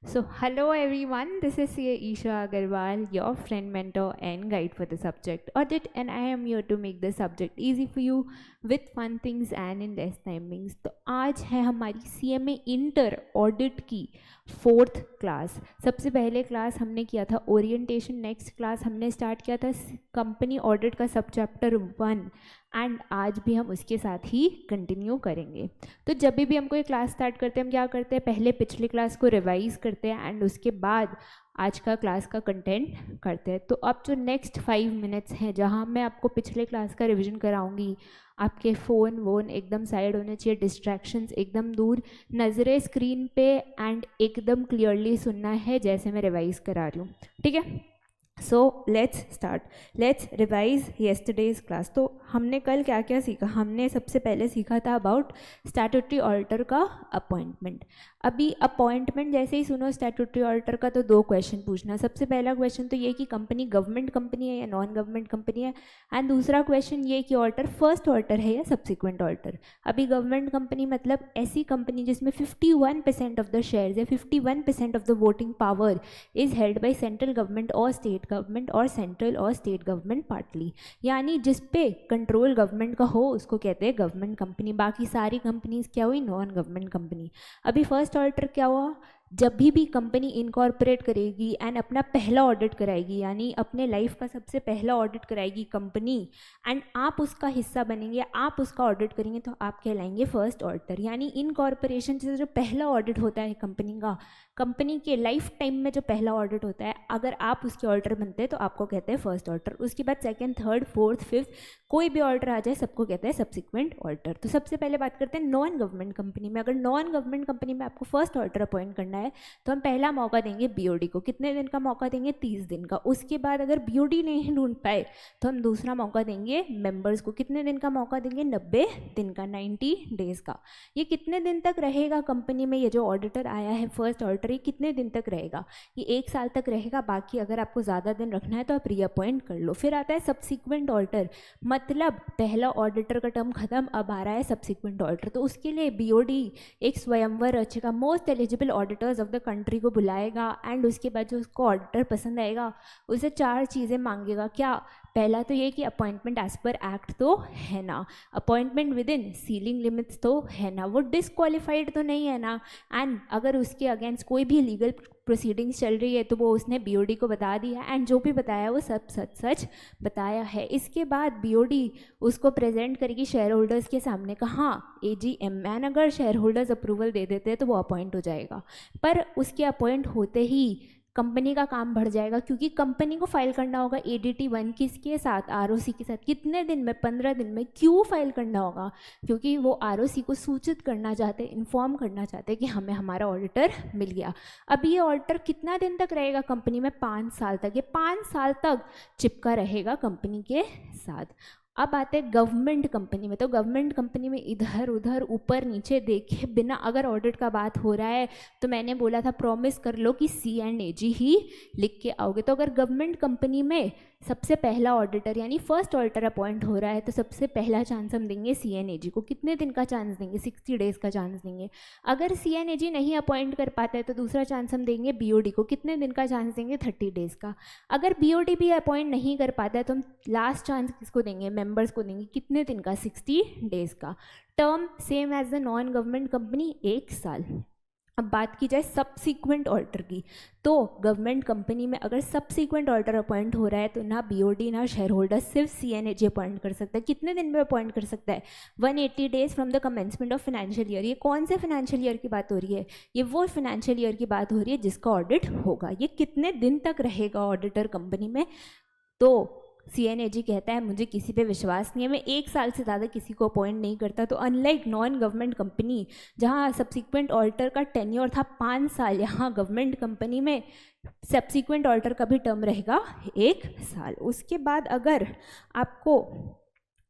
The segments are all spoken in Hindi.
So, hello everyone, this is CA Isha Agarwal, your friend, mentor, and guide for the subject audit, and I am here to make the subject easy for you with fun things and in less timings. तो आज है हमारी CMA इंटर ऑडिट की 4th क्लास। सबसे पहले क्लास हमने किया था ओरिएंटेशन, नेक्स्ट क्लास हमने स्टार्ट किया था कंपनी ऑडिट का सब चैप्टर 1 एंड आज भी हम उसके साथ ही कंटिन्यू करेंगे। तो जब भी हम कोई क्लास स्टार्ट करते हैं हम क्या करते हैं, पहले पिछले क्लास को रिवाइज करते हैं एंड उसके बाद आज का क्लास का कंटेंट करते हैं। तो अब जो नेक्स्ट 5 मिनट्स हैं जहां मैं आपको पिछले क्लास का रिवीजन कराऊंगी, आपके फ़ोन वोन एकदम साइड होने चाहिए, डिस्ट्रैक्शंस एकदम दूर, नज़रें स्क्रीन पे एंड एकदम क्लियरली सुनना है जैसे मैं रिवाइज करा रही हूँ, ठीक है। So let's start, let's revise yesterday's class. तो हमने कल क्या क्या सीखा, हमने सबसे पहले सीखा था अबाउट स्टैट्यूटरी ऑडिटर का अपॉइंटमेंट। अभी अपॉइंटमेंट जैसे ही सुनो स्टैट्यूटरी ऑडिटर का तो 2 क्वेश्चन पूछना। सबसे पहला क्वेश्चन तो ये कि कंपनी गवर्नमेंट कंपनी है या नॉन गवर्नमेंट कंपनी है, एंड दूसरा क्वेश्चन ये कि ऑडिटर फर्स्ट ऑडिटर है या सब्सिक्वेंट ऑडिटर। अभी गवर्नमेंट कंपनी मतलब ऐसी कंपनी जिसमें 51% ऑफ द शेयर्स या 51% of the voting power is held by central government और स्टेट गवर्नमेंट और सेंट्रल और स्टेट गवर्नमेंट पार्टली, यानी जिस पे कंट्रोल गवर्नमेंट का हो उसको कहते हैं गवर्नमेंट कंपनी। बाकी सारी कंपनीज क्या हुई, नॉन गवर्नमेंट कंपनी। अभी फर्स्ट ऑडिटर क्या हुआ, जब भी कंपनी इनकॉर्पोरेट करेगी एंड अपना पहला ऑडिट कराएगी, यानी अपने लाइफ का सबसे पहला ऑडिट कराएगी कंपनी, एंड आप उसका हिस्सा बनेंगे, आप उसका ऑडिट करेंगे, तो आप कहलाएंगे फर्स्ट ऑडिटर। यानी इनकॉर्पोरेशन से जो पहला ऑडिट होता है कंपनी का, कंपनी के लाइफ टाइम में जो पहला ऑडिट होता है, अगर आप उसके ऑडिटर बनते हैं तो आपको कहते हैं फर्स्ट ऑडिटर। उसके बाद सेकंड, थर्ड, फोर्थ, फिफ्थ कोई भी ऑडिटर आ जाए सबको कहते हैं सब्सिक्वेंट ऑडिटर। तो सबसे पहले बात करते हैं नॉन गवर्नमेंट कंपनी में। अगर नॉन गवर्नमेंट कंपनी में आपको फर्स्ट ऑडिटर अपॉइंट करना है तो हम पहला मौका देंगे बीओडी को। कितने दिन का मौका देंगे, 30 दिन का। उसके बाद अगर बीओडी नहीं ढूंढ पाए तो हम दूसरा मौका देंगे मेंबर्स को। कितने दिन का मौका देंगे, 90 दिन का, 90 डेज का। ये कितने दिन तक रहेगा कंपनी में, ये जो ऑडिटर आया है फर्स्ट ऑडिटर, ये कितने दिन तक रहेगा, ये 1 साल तक रहेगा। बाकी अगर आपको ज़्यादा दिन रखना है तो आप रीअपॉइंट कर लो। फिर आता है सब्सिक्वेंट ऑडिटर, मतलब पहला ऑडिटर का टर्म खत्म, अब आ रहा है सब्सिक्वेंट ऑडिटर। तो उसके लिए बीओडी एक स्वयंवर रचेगा, most eligible auditors of the country को बुलाएगा एंड उसके बाद जो उसको ऑडिटर पसंद आएगा उसे 4 चीज़ें मांगेगा। क्या, पहला तो ये कि अपॉइंटमेंट एज पर एक्ट तो है ना, appointment with in ceiling limits तो है ना, वो डिसक्वालिफाइड तो नहीं है ना, एंड अगर उसके अगेंस्ट कोई भी लीगल प्रोसीडिंग्स चल रही है तो वो उसने बीओडी को बता दिया एंड जो भी बताया वो सब सच सच बताया है। इसके बाद बीओडी उसको प्रेजेंट करेगी शेयर होल्डर्स के सामने, कहाँ, एजीएम, एंड अगर शेयर होल्डर्स अप्रूवल दे देते हैं तो वो अपॉइंट हो जाएगा। पर उसके अपॉइंट होते ही कंपनी का काम बढ़ जाएगा, क्योंकि कंपनी को फाइल करना होगा एडीटी 1 किसके साथ, आरओसी के साथ। कितने दिन में, 15 दिन में। क्यों फाइल करना होगा, क्योंकि वो आरओसी को सूचित करना चाहते, इन्फॉर्म करना चाहते कि हमें हमारा ऑडिटर मिल गया। अब ये ऑडिटर कितना दिन तक रहेगा कंपनी में, 5 साल तक। ये 5 साल तक चिपका रहेगा कंपनी के साथ। अब आते हैं गवर्नमेंट कंपनी में। तो गवर्नमेंट कंपनी में इधर उधर ऊपर नीचे देखे बिना अगर ऑडिट का बात हो रहा है तो मैंने बोला था प्रॉमिस कर लो कि C&AG ही लिख के आओगे। तो अगर गवर्नमेंट कंपनी में सबसे पहला ऑडिटर यानी फर्स्ट ऑडिटर अपॉइंट हो रहा है तो सबसे पहला चांस हम देंगे C&AG को। कितने दिन का चांस देंगे, 60 डेज का चांस देंगे। अगर C&AG नहीं अपॉइंट कर पाता है तो दूसरा चांस हम देंगे बीओडी को। कितने दिन का चांस देंगे, 30 डेज का। अगर बीओडी भी अपॉइंट नहीं कर पाता है तो हम लास्ट चांस किसको देंगे, मेंबर्स को देंगे। कितने दिन का, 60 डेज का। Term same as the non government company, 1 साल। अब बात की जाए सब्सिक्वेंट ऑडिटर की, तो गवर्नमेंट कंपनी में अगर सब्सिक्वेंट ऑडिटर अपॉइंट हो रहा है तो ना बीओडी ना शेयर होल्डर, सिर्फ C&AG अपॉइंट कर सकता है। कितने दिन में अपॉइंट कर सकता है, 180 days from the commencement of financial year. ये कौन से फाइनेंशियल ईयर की बात हो रही है, ये वो फाइनेंशियल ईयर की बात हो रही है जिसका ऑडिट होगा। ये कितने दिन तक रहेगा ऑडिटर कंपनी में, तो C&AG कहता है मुझे किसी पे विश्वास नहीं है, मैं 1 साल से ज़्यादा किसी को अपॉइंट नहीं करता। तो अनलाइक नॉन गवर्नमेंट कंपनी जहाँ सब्सिक्वेंट ऑडिटर का टेन्योर था 5 साल, यहाँ गवर्नमेंट कंपनी में सब्सिक्वेंट ऑडिटर का भी टर्म रहेगा 1 साल। उसके बाद अगर आपको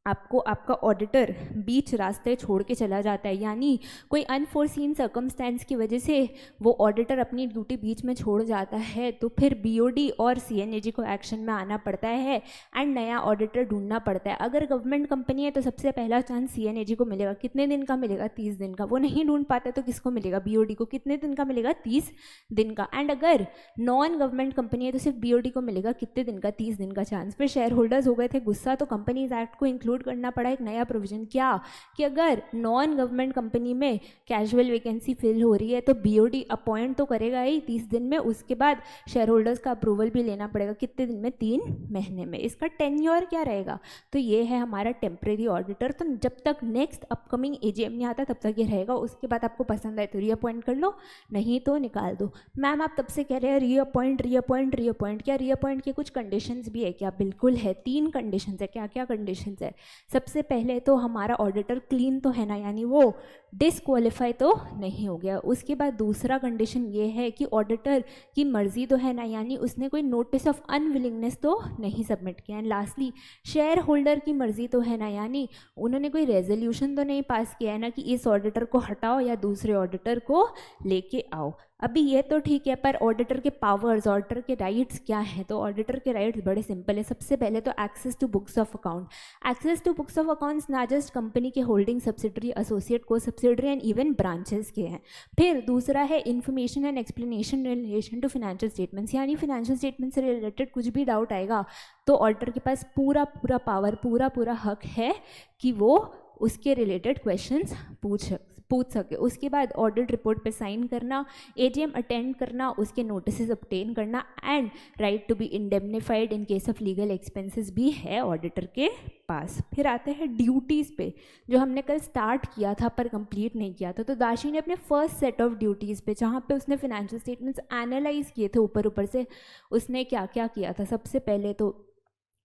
आपको आपका ऑडिटर बीच रास्ते छोड़ के चला जाता है, यानी कोई अनफोर्सीन सर्कमस्टेंस की वजह से वो ऑडिटर अपनी ड्यूटी बीच में छोड़ जाता है, तो फिर बीओडी और सीएनएजी को एक्शन में आना पड़ता है एंड नया ऑडिटर ढूंढना पड़ता है। अगर गवर्नमेंट कंपनी है तो सबसे पहला चांस सीएनएजी को मिलेगा। कितने दिन का मिलेगा? 30 दिन का। वो नहीं ढूंढ पाता तो किसको मिलेगा? बीओडी को। कितने दिन का मिलेगा? 30 दिन का। एंड अगर नॉन गवर्नमेंट कंपनी है तो सिर्फ बीओडी को मिलेगा कितने दिन का? 30 दिन का चांस। फिर शेयर होल्डर्स हो गए थे गुस्सा, तो कंपनीज एक्ट को इंक्लूड करना पड़ा एक नया प्रोविजन। क्या? कि अगर नॉन गवर्नमेंट कंपनी में कैजुअल वैकेंसी फिल हो रही है तो बीओडी अपॉइंट तो करेगा ही 30 दिन में, उसके बाद शेयर होल्डर्स का अप्रूवल भी लेना पड़ेगा। कितने दिन में? 3 महीने में। इसका टेन्योर क्या रहेगा? तो ये है हमारा टेम्परेरी ऑडिटर। तो जब तक नेक्स्ट अपकमिंग एजीएम नहीं आता तब तक ये रहेगा। उसके बाद आपको पसंद आए तो रीअपॉइंट कर लो, नहीं तो निकाल दो। मैम आप तब से कह रहे हैं रीअपॉइंट रीअपॉइंट रीअपॉइंट, क्या रीअपॉइंट के कुछ कंडीशंस भी है क्या? बिल्कुल है। 3 कंडीशंस है। क्या क्या कंडीशंस है? सबसे पहले तो हमारा ऑडिटर क्लीन तो है ना, यानी वो डिसक्वालीफाई तो नहीं हो गया। उसके बाद दूसरा कंडीशन ये है कि ऑडिटर की मर्जी तो है ना, यानी उसने कोई नोटिस ऑफ अनविलिंगनेस तो नहीं सबमिट किया। एंड लास्टली शेयर होल्डर की मर्जी तो है ना, यानी उन्होंने कोई रेजोल्यूशन तो नहीं पास किया है ना कि इस ऑडिटर को हटाओ या दूसरे ऑडिटर को लेके आओ। अभी ये तो ठीक है, पर ऑडिटर के पावर्स, ऑडिटर के राइट्स क्या हैं? तो ऑडिटर के राइट्स बड़े सिंपल है। सबसे पहले तो access to books of account. Access to books of accounts ना जस्ट कंपनी के होल्डिंग, सब्सिडरी, एसोसिएट, को सब्सिडरी एंड इवन ब्रांचेस के हैं। फिर दूसरा है information and explanation in relation to financial statements, यानी फाइनेंशियल स्टेटमेंट से रिलेटेड कुछ भी डाउट आएगा तो ऑडिटर के पास पूरा पूरा पावर, पूरा पूरा हक है कि वो उसके रिलेटेड क्वेश्चंस पूछ सके। उसके बाद ऑडिट रिपोर्ट पे साइन करना, एजीएम अटेंड करना, उसके नोटिस ऑब्टेन करना and right to be indemnified in case of legal expenses भी है ऑडिटर के पास। फिर आते हैं ड्यूटीज़ पे, जो हमने कल स्टार्ट किया था पर कंप्लीट नहीं किया था। तो दाशी ने अपने फर्स्ट सेट ऑफ ड्यूटीज़ पे, जहाँ पे उसने फिनेंशियल स्टेटमेंट्स एनालाइज किए थे ऊपर ऊपर से, उसने क्या क्या किया था? सबसे पहले तो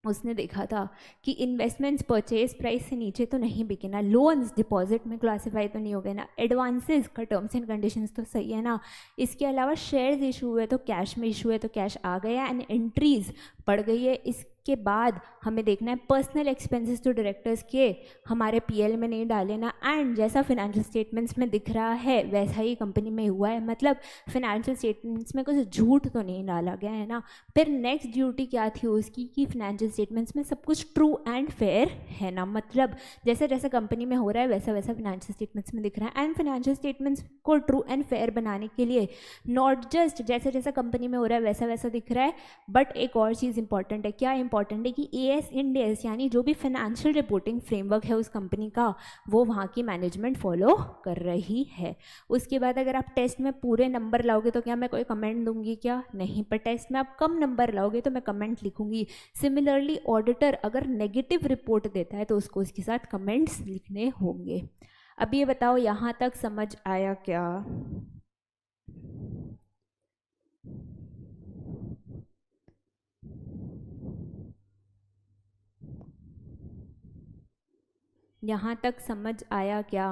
उसने देखा था कि इन्वेस्टमेंट्स परचेज प्राइस से नीचे तो नहीं बिके ना, लोन्स डिपॉजिट में क्लासिफाई तो नहीं हो गए ना, एडवांसेस का टर्म्स एंड कंडीशंस तो सही है ना, इसके अलावा शेयर्स इशू हुए तो कैश में इशू है तो कैश आ गया एंड एंट्रीज बढ़ गई है। इसके बाद हमें देखना है पर्सनल एक्सपेंसेस तो डायरेक्टर्स के हमारे पीएल में नहीं डाले ना, एंड जैसा फिनेंशियल स्टेटमेंट्स में दिख रहा है वैसा ही कंपनी में हुआ है, मतलब फिनेंशियल स्टेटमेंट्स में कुछ झूठ तो नहीं डाला गया है ना। फिर नेक्स्ट ड्यूटी क्या थी उसकी कि फिनेंशियल स्टेटमेंट्स में सब कुछ ट्रू एंड फेयर है ना, मतलब जैसे जैसे कंपनी में हो रहा है वैसा वैसा फिनेंशियल स्टेटमेंट्स में दिख रहा है। एंड फिनेंशियल स्टेटमेंट्स को ट्रू एंड फेयर बनाने के लिए नॉट जस्ट जैसे जैसा कंपनी में हो रहा है वैसा वैसा दिख रहा है, बट एक और चीज़ इंपॉर्टेंट है। क्या इंपॉर्टेंट है? कि एएस इंड एस, यानी जो भी फाइनेंशियल रिपोर्टिंग फ्रेमवर्क है उस कंपनी का, वो वहाँ की मैनेजमेंट फॉलो कर रही है। उसके बाद अगर आप टेस्ट में पूरे नंबर लाओगे तो क्या मैं कोई कमेंट दूंगी? क्या नहीं, पर टेस्ट में आप कम नंबर लाओगे तो मैं कमेंट लिखूंगी। सिमिलरली ऑडिटर अगर नेगेटिव रिपोर्ट देता है तो उसको उसके साथ कमेंट्स लिखने होंगे। अब ये बताओ यहाँ तक समझ आया क्या? यहाँ तक समझ आया क्या?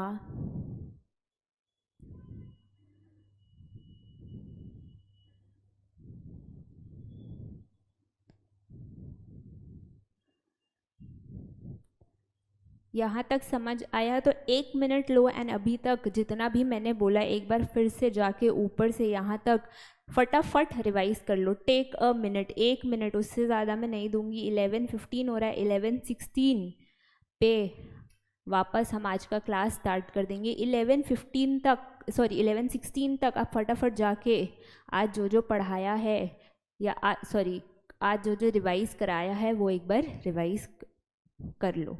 यहाँ तक समझ आया तो 1 मिनट लो एंड अभी तक जितना भी मैंने बोला एक बार फिर से जाके ऊपर से यहाँ तक फटाफट रिवाइज कर लो। टेक अ मिनट, 1 मिनट, उससे ज़्यादा मैं नहीं दूंगी। 11:15 हो रहा है, 11:16 पे वापस हम आज का क्लास स्टार्ट कर देंगे। 11:15 तक, सॉरी 11:16 तक आप फटाफट जाके आज जो जो पढ़ाया है या सॉरी आज जो जो रिवाइज कराया है वो एक बार रिवाइज कर लो।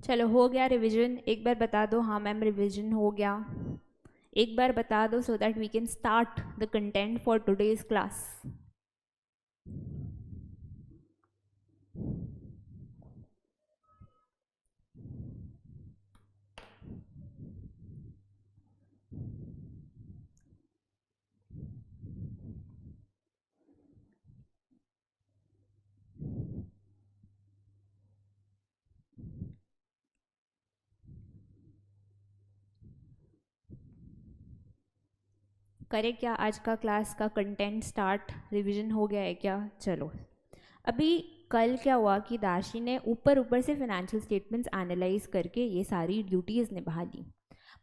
चलो हो गया रिवीजन, एक बार बता दो हाँ मैम रिवीजन हो गया, एक बार बता दो so that we can start the content for today's class. करें क्या, आज का क्लास का कंटेंट स्टार्ट, रिवीजन हो गया है क्या? चलो अभी कल क्या हुआ कि दाशी ने ऊपर ऊपर से फाइनेंशियल स्टेटमेंट्स एनालाइज करके ये सारी ड्यूटीज़ निभा ली,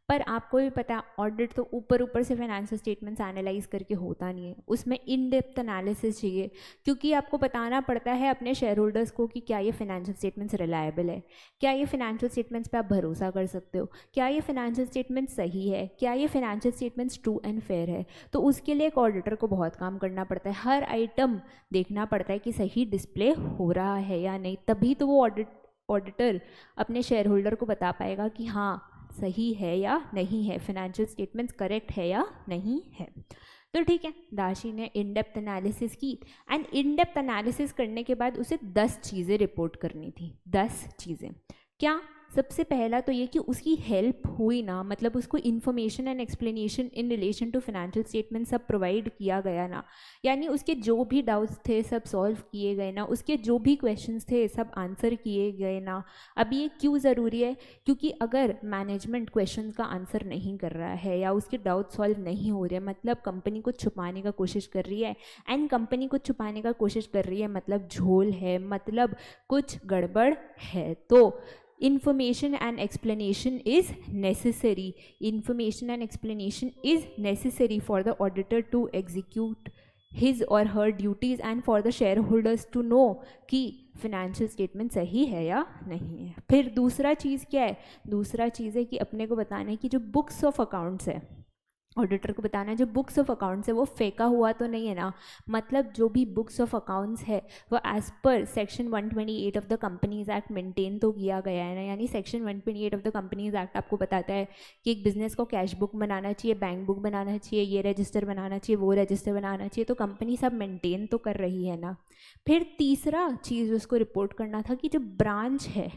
पर आपको भी पता है ऑडिट तो ऊपर ऊपर से फाइनेंशियल स्टेटमेंट्स एनालाइज करके होता नहीं है, उसमें इन डेप्थ एनालिसिस चाहिए, क्योंकि आपको बताना पड़ता है अपने शेयर होल्डर्स को कि क्या ये फाइनेंशियल स्टेटमेंट्स रिलायबल है, क्या ये फाइनेंशियल स्टेटमेंट्स पे आप भरोसा कर सकते हो, क्या ये फाइनेंशियल स्टेटमेंट सही है, क्या ये financial statements true and fair है। तो उसके लिए एक ऑडिटर को बहुत काम करना पड़ता है, हर आइटम देखना पड़ता है कि सही डिस्प्ले हो रहा है या नहीं, तभी तो वो ऑडिटर अपने शेयर होल्डर को बता पाएगा कि हाँ सही है या नहीं है, फाइनेंशियल स्टेटमेंट्स करेक्ट है या नहीं है। तो ठीक है, दाशी ने इन डेप्थ एनालिसिस की एंड इन डेप्थ एनालिसिस करने के बाद उसे 10 चीज़ें रिपोर्ट करनी थी। 10 चीज़ें क्या? सबसे पहला तो ये कि उसकी हेल्प हुई ना, मतलब उसको information and explanation in relation to financial statement सब प्रोवाइड किया गया ना, यानी उसके जो भी डाउट्स थे सब सॉल्व किए गए ना, उसके जो भी क्वेश्चंस थे सब आंसर किए गए ना। अब ये क्यों ज़रूरी है? क्योंकि अगर मैनेजमेंट क्वेश्चन का आंसर नहीं कर रहा है या उसके डाउट सॉल्व नहीं हो रहे, मतलब कंपनी को छुपाने का कोशिश कर रही है, एंड कंपनी को छुपाने का कोशिश कर रही है मतलब झोल है, मतलब कुछ गड़बड़ है, तो information and explanation is necessary. Information and explanation is necessary for the auditor to execute his or her duties and for the shareholders to know कि financial statement सही है या नहीं है। फिर दूसरा चीज़ क्या है? दूसरा चीज़ है कि अपने को बताना है कि जो बुक्स ऑफ अकाउंट्स है, ऑडिटर को बताना है जो बुक्स ऑफ अकाउंट्स है वो फेंका हुआ तो नहीं है ना, मतलब जो भी बुक्स ऑफ अकाउंट्स है वो एज पर section 128 of the companies act maintain तो किया गया है ना, यानी section 128 of the companies act आपको बताता है कि एक बिजनेस को कैश बुक बनाना चाहिए, बैंक बुक बनाना चाहिए, ये रजिस्टर बनाना चाहिए, वो रजिस्टर बनाना चाहिए, तो कंपनी सब मेंटेन तो कर रही है ना। फिर तीसरा चीज़ उसको रिपोर्ट करना था कि जो ब्रांच है,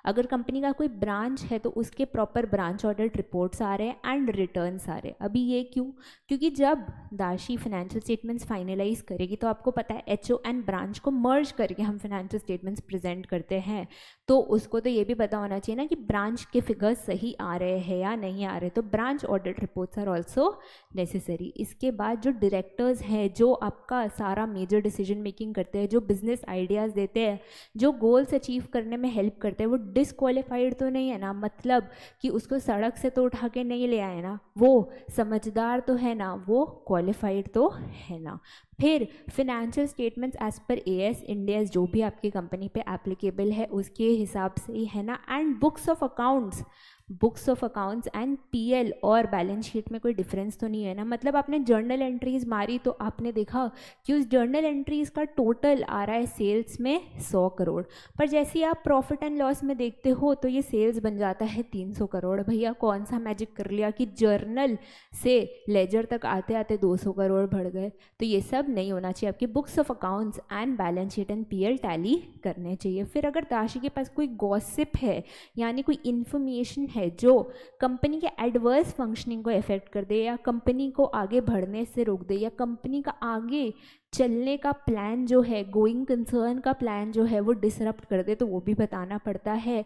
अगर कंपनी का कोई ब्रांच है तो उसके प्रॉपर ब्रांच ऑडिट रिपोर्ट्स आ रहे हैं एंड रिटर्न्स आ रहे हैं। अभी ये क्यों? क्योंकि जब दाशी फाइनेंशियल स्टेटमेंट्स फाइनलाइज करेगी तो आपको पता है एचओ एंड ब्रांच को मर्ज करके हम फाइनेंशियल स्टेटमेंट्स प्रेजेंट करते हैं, तो उसको तो ये भी पता होना चाहिए ना कि ब्रांच के फिगर्स सही आ रहे हैं या नहीं आ रहे, तो branch audit reports are also necessary. इसके बाद जो डायरेक्टर्स हैं जो आपका सारा मेजर डिसीजन मेकिंग करते हैं, जो बिजनेस आइडियाज़ देते हैं, जो गोल्स अचीव करने में हेल्प करते हैं, वो डिसक्वालीफाइड तो नहीं है ना, मतलब कि उसको सड़क से तो उठा के नहीं ले आए ना, वो समझदार तो है ना, वो क्वालिफाइड तो है ना। फिर फिनेंशियल स्टेटमेंट्स एज पर एएस इंडिया जो भी आपकी कंपनी पे एप्लीकेबल है उसके हिसाब से ही है ना, and books of accounts and PL और बैलेंस शीट में कोई डिफरेंस तो नहीं है ना, मतलब आपने जर्नल एंट्रीज मारी तो आपने देखा कि उस जर्नल एंट्रीज का टोटल आ रहा है सेल्स में 100 करोड़, पर जैसे ही आप प्रॉफिट एंड लॉस में देखते हो तो ये सेल्स बन जाता है 300 करोड़। भैया कौन सा मैजिक कर लिया कि जर्नल से लेजर तक आते आते 200 करोड़ बढ़ गए? तो ये सब नहीं होना चाहिए, आपकी books of accounts and balance sheet and PL tally करने चाहिए। फिर अगर दाशी के पास कोई गॉसिप है, यानी कोई इन्फॉर्मेशन है जो कंपनी के एडवर्स फंक्शनिंग को इफेक्ट कर दे या कंपनी को आगे बढ़ने से रोक दे या कंपनी का आगे चलने का प्लान जो है, गोइंग कंसर्न का प्लान जो है वो डिसरप्ट कर दे, तो वो भी बताना पड़ता है।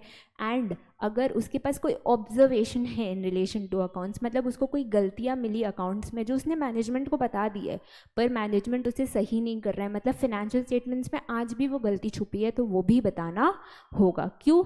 एंड अगर उसके पास कोई ऑब्जर्वेशन है इन रिलेशन टू अकाउंट्स, मतलब उसको कोई गलतियाँ मिली अकाउंट्स में जो उसने मैनेजमेंट को बता दी है पर मैनेजमेंट उसे सही नहीं कर रहा है, मतलब फिनेंशियल स्टेटमेंट्स में आज भी वो गलती छुपी है, तो वो भी बताना होगा। क्यों?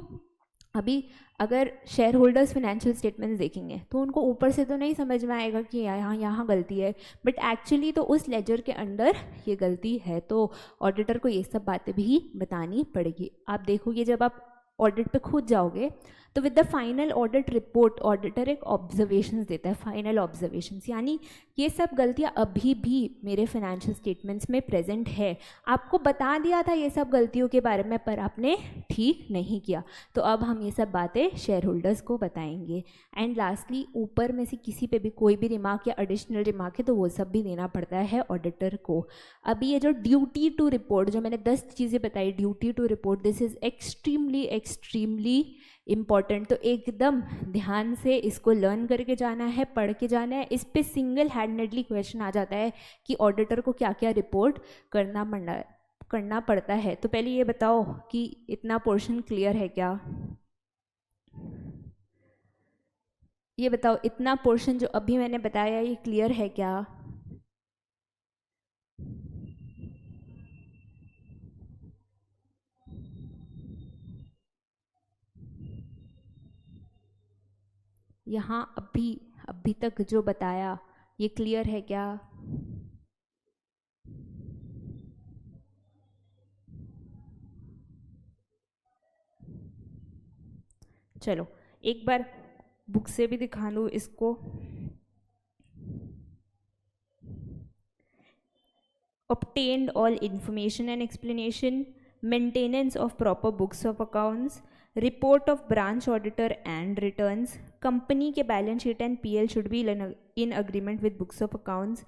अभी अगर शेयर होल्डर्स फाइनेंशियल स्टेटमेंट्स देखेंगे तो उनको ऊपर से तो नहीं समझ में आएगा कि यहाँ गलती है, बट एक्चुअली तो उस लेजर के अंदर ये गलती है, तो ऑडिटर को ये सब बातें भी बतानी पड़ेगी। आप देखोगे जब आप ऑडिट पे खुद जाओगे तो with the final audit report auditor एक ऑब्जर्वेशंस देता है, फाइनल ऑब्जर्वेशंस, यानी ये सब गलतियाँ अभी भी मेरे फाइनेंशियल स्टेटमेंट्स में प्रेजेंट है, आपको बता दिया था ये सब गलतियों के बारे में पर आपने ठीक नहीं किया, तो अब हम ये सब बातें शेयर होल्डर्स को बताएंगे। एंड लास्टली ऊपर में से किसी पे भी कोई भी रिमार्क या एडिशनल रिमार्क है तो वो सब भी देना पड़ता है ऑडिटर को। अभी ये जो ड्यूटी टू रिपोर्ट, जो मैंने 10 चीज़ें बताई, duty to report, this is extremely extremely important, तो एकदम ध्यान से इसको लर्न करके जाना है, पढ़ के जाना है। इस पे सिंगल हैंडेडली क्वेश्चन आ जाता है कि ऑडिटर को क्या क्या रिपोर्ट करना पड़ता है। तो पहले ये बताओ कि इतना पोर्शन क्लियर है क्या? ये बताओ इतना पोर्शन जो अभी मैंने बताया ये क्लियर है क्या? यहाँ अभी तक जो बताया ये क्लियर है क्या? चलो एक बार बुक से भी दिखा दूँ इसको। Obtained all information and explanation, maintenance of proper books of accounts, report of branch auditor and returns, company के balance sheet and PL should be in agreement with books of accounts,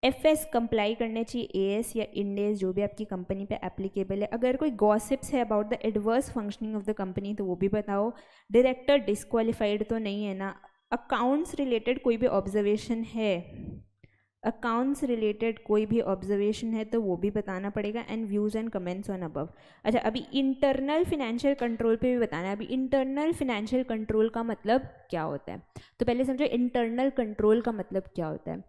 FS comply करने चाहिए AS या इंडेस जो भी आपकी कंपनी पे एप्लीकेबल है, अगर कोई गॉसिप्स है about the adverse functioning of the company तो वो भी बताओ, डायरेक्टर डिस्क्वालिफाइड तो नहीं है ना, अकाउंट्स रिलेटेड कोई भी ऑब्जर्वेशन है, अकाउंट्स रिलेटेड कोई भी ऑब्जर्वेशन है तो वो भी बताना पड़ेगा, and views and comments on above. अच्छा अभी इंटरनल फिनेंशियल कंट्रोल पे भी बताना है। अभी इंटरनल फिनेंशियल कंट्रोल का मतलब क्या होता है, तो पहले समझो इंटरनल कंट्रोल का मतलब क्या होता है।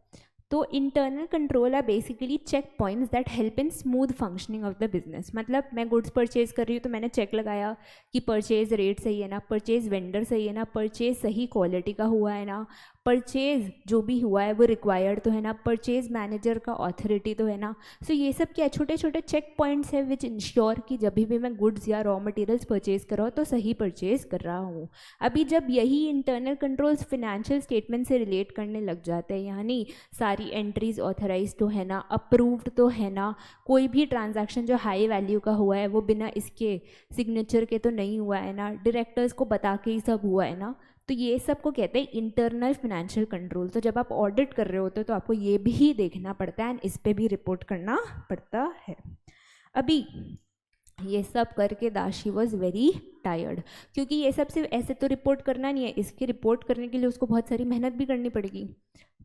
तो internal control are basically check points that help in smooth functioning of the business. मतलब मैं गुड्स परचेज कर रही हूँ तो मैंने चेक लगाया कि परचेज रेट सही है ना, परचेज वेंडर सही है ना, परचेज सही क्वालिटी का हुआ है ना, परचेज जो भी हुआ है वो रिक्वायर्ड तो है ना, परचेज मैनेजर का ऑथोरिटी तो है ना। सो ये सब क्या छोटे छोटे चेक पॉइंट्स हैं विच इंश्योर कि जब भी मैं गुड्स या रॉ मटेरियल्स परचेज कर रहा हूँ तो सही परचेज कर रहा हूँ। अभी जब यही इंटरनल कंट्रोल्स फिनेंशियल स्टेटमेंट से रिलेट करने लग जाते हैं, यानी सारी एंट्रीज ऑथराइज तो है ना, अप्रूव्ड तो है ना, कोई भी ट्रांजैक्शन जो हाई वैल्यू का हुआ है वो बिना इसके सिग्नेचर के तो नहीं हुआ है ना, डायरेक्टर्स को बता के ही सब हुआ है ना, तो ये सब को कहते हैं इंटरनल फिनेंशियल कंट्रोल। तो जब आप ऑडिट कर रहे होते हो तो आपको ये भी देखना पड़ता है एंड इस पे भी रिपोर्ट करना पड़ता है। अभी ये सब करके दाशी वॉज वेरी टायर्ड, क्योंकि ये सब सिर्फ ऐसे तो रिपोर्ट करना नहीं है, इसकी रिपोर्ट करने के लिए उसको बहुत सारी मेहनत भी करनी पड़ेगी।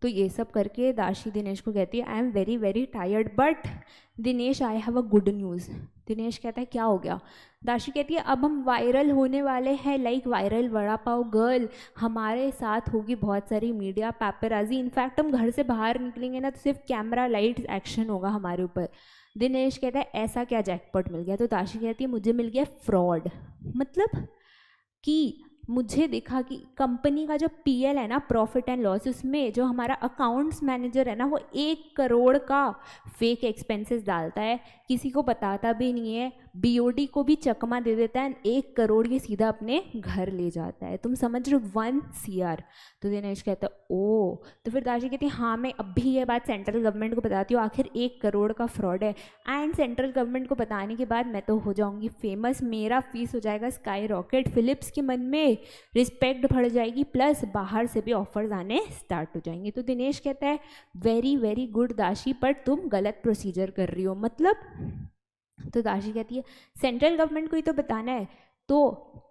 तो ये सब करके दाशी दिनेश को कहती है I am very very tired but Dinesh I have a good news. Dinesh कहता है क्या हो गया? दाशी कहती है अब हम वायरल होने वाले हैं, like viral vada pav girl, हमारे साथ होगी बहुत सारी मीडिया पैपराजी, इनफैक्ट हम घर से बाहर निकलेंगे ना तो सिर्फ कैमरा लाइट एक्शन होगा हमारे ऊपर। दिनेश कहता है ऐसा क्या जैकपॉट मिल गया? तो दाशी कहती है मुझे मिल गया फ्रॉड, मतलब कि मुझे देखा कि कंपनी का जो PL है ना, प्रॉफिट एंड लॉस, उसमें जो हमारा अकाउंट्स मैनेजर है ना वो 1 करोड़ का फेक एक्सपेंसेस डालता है, किसी को बताता भी नहीं है, BOD को भी चकमा दे देता है, 1 करोड़ ये सीधा अपने घर ले जाता है। तुम समझ रहे हो 1 CR। तो दिनेश कहता है ओ, तो फिर दाशी कहती है हाँ मैं अभी ये बात सेंट्रल गवर्नमेंट को बताती हूँ, आखिर 1 करोड़ का फ्रॉड है, एंड सेंट्रल गवर्नमेंट को बताने के बाद मैं तो हो जाऊँगी फेमस, मेरा फीस हो जाएगा स्काई रॉकेट, फिलिप्स के मन में रिस्पेक्ट बढ़ जाएगी, प्लस बाहर से भी ऑफर्स आने स्टार्ट हो जाएंगे। तो दिनेश कहता है वेरी वेरी गुड दाशी, पर तुम गलत प्रोसीजर कर रही हो। मतलब तो दाशी कहती है सेंट्रल गवर्नमेंट को ही तो बताना है। तो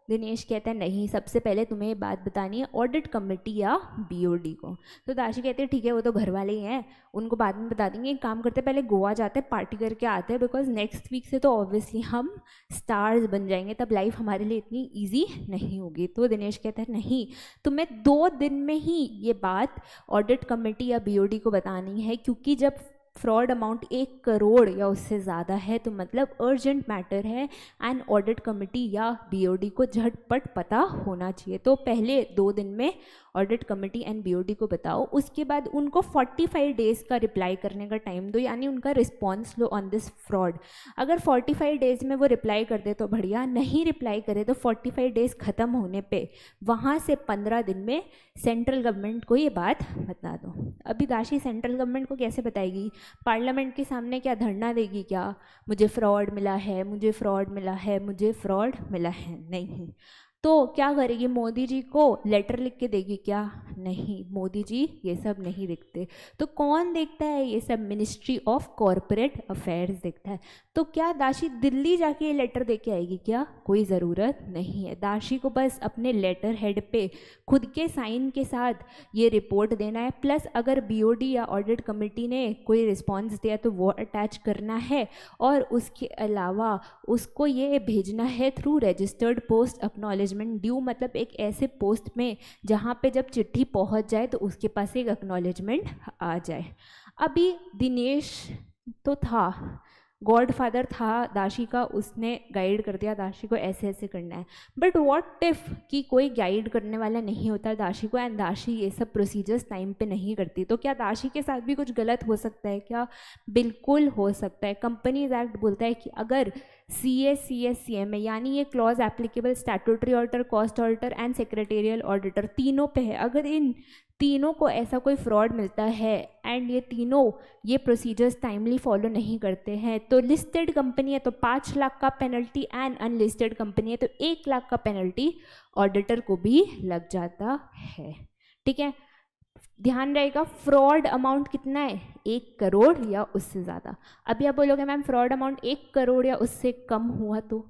दिनेश कहता है नहीं, सबसे पहले तुम्हें ये बात बतानी है ऑडिट कमेटी या BOD को। तो दाशी कहती है ठीक है वो तो घर वाले ही हैं, उनको बाद में बता देंगे, एक काम करते हैं पहले गोवा जाते हैं, पार्टी करके आते हैं, बिकॉज नेक्स्ट वीक से तो ऑब्वियसली हम स्टार्स बन जाएंगे, तब लाइफ हमारे लिए इतनी ईजी नहीं होगी। तो दिनेश कहता है नहीं, तुम्हें 2 दिन में ही ये बात ऑडिट कमेटी या BOD को बतानी है, क्योंकि जब फ्रॉड अमाउंट 1 करोड़ या उससे ज़्यादा है तो मतलब अर्जेंट मैटर है एंड ऑडिट कमेटी या बीओडी को झटपट पता होना चाहिए। तो पहले 2 दिन में ऑडिट कमेटी एंड बीओडी को बताओ, उसके बाद उनको 45 डेज़ का रिप्लाई करने का टाइम दो, यानी उनका response low on this fraud. अगर 45 डेज़ में वो रिप्लाई कर दे तो बढ़िया, नहीं रिप्लाई करे तो 45 डेज़ ख़त्म होने पे वहाँ से 15 दिन में सेंट्रल गवर्नमेंट को ये बात बता दो। अभी दाशी सेंट्रल गवर्नमेंट को कैसे बताएगी? पार्लियामेंट के सामने क्या धरना देगी क्या, मुझे फ्रॉड मिला है, मुझे फ्रॉड मिला है, मुझे फ्रॉड मिला है? नहीं। तो क्या करेगी? मोदी जी को लेटर लिख के देगी क्या? नहीं, मोदी जी ये सब नहीं देखते। तो कौन देखता है ये सब? मिनिस्ट्री ऑफ कॉरपोरेट अफेयर्स देखता है। तो क्या दाशी दिल्ली जाके ये लेटर दे के आएगी क्या? कोई ज़रूरत नहीं है। दाशी को बस अपने लेटर हेड पे खुद के साइन के साथ ये रिपोर्ट देना है, प्लस अगर बीओडी या ऑडिट कमेटी ने कोई रिस्पॉन्स दिया तो वो अटैच करना है, और उसके अलावा उसको ये भेजना है through registered post acknowledgement due, मतलब एक ऐसे पोस्ट में जहाँ पे जब चिट्ठी पहुँच जाए तो उसके पास एक एक्नॉलेजमेंट आ जाए। अभी दिनेश तो था, गॉडफादर था दाशी का, उसने गाइड कर दिया दाशी को ऐसे ऐसे करना है। बट व्हाट इफ कि कोई गाइड करने वाला नहीं होता दाशी को एंड दाशी ये सब प्रोसीजर्स टाइम पे नहीं करती, तो क्या दाशी के साथ भी कुछ गलत हो सकता है क्या? बिल्कुल हो सकता है। कंपनीज एक्ट बोलता है कि अगर CA, CSCM यानी ये clause applicable statutory auditor, cost auditor and secretarial auditor तीनों पे है, अगर इन तीनों को ऐसा कोई फ्रॉड मिलता है एंड ये तीनों ये प्रोसीजर्स टाइमली फॉलो नहीं करते हैं, तो लिस्टेड कंपनी है तो 5 लाख का पेनल्टी एंड अनलिस्टेड कंपनी है तो 1 लाख का पेनल्टी ऑडिटर को भी लग जाता है। ठीक है, ध्यान रहेगा। फ्रॉड अमाउंट कितना है? 1 करोड़ या उससे ज़्यादा। अभी आप बोलोगे मैम फ्रॉड अमाउंट 1 करोड़ या उससे कम हुआ तो?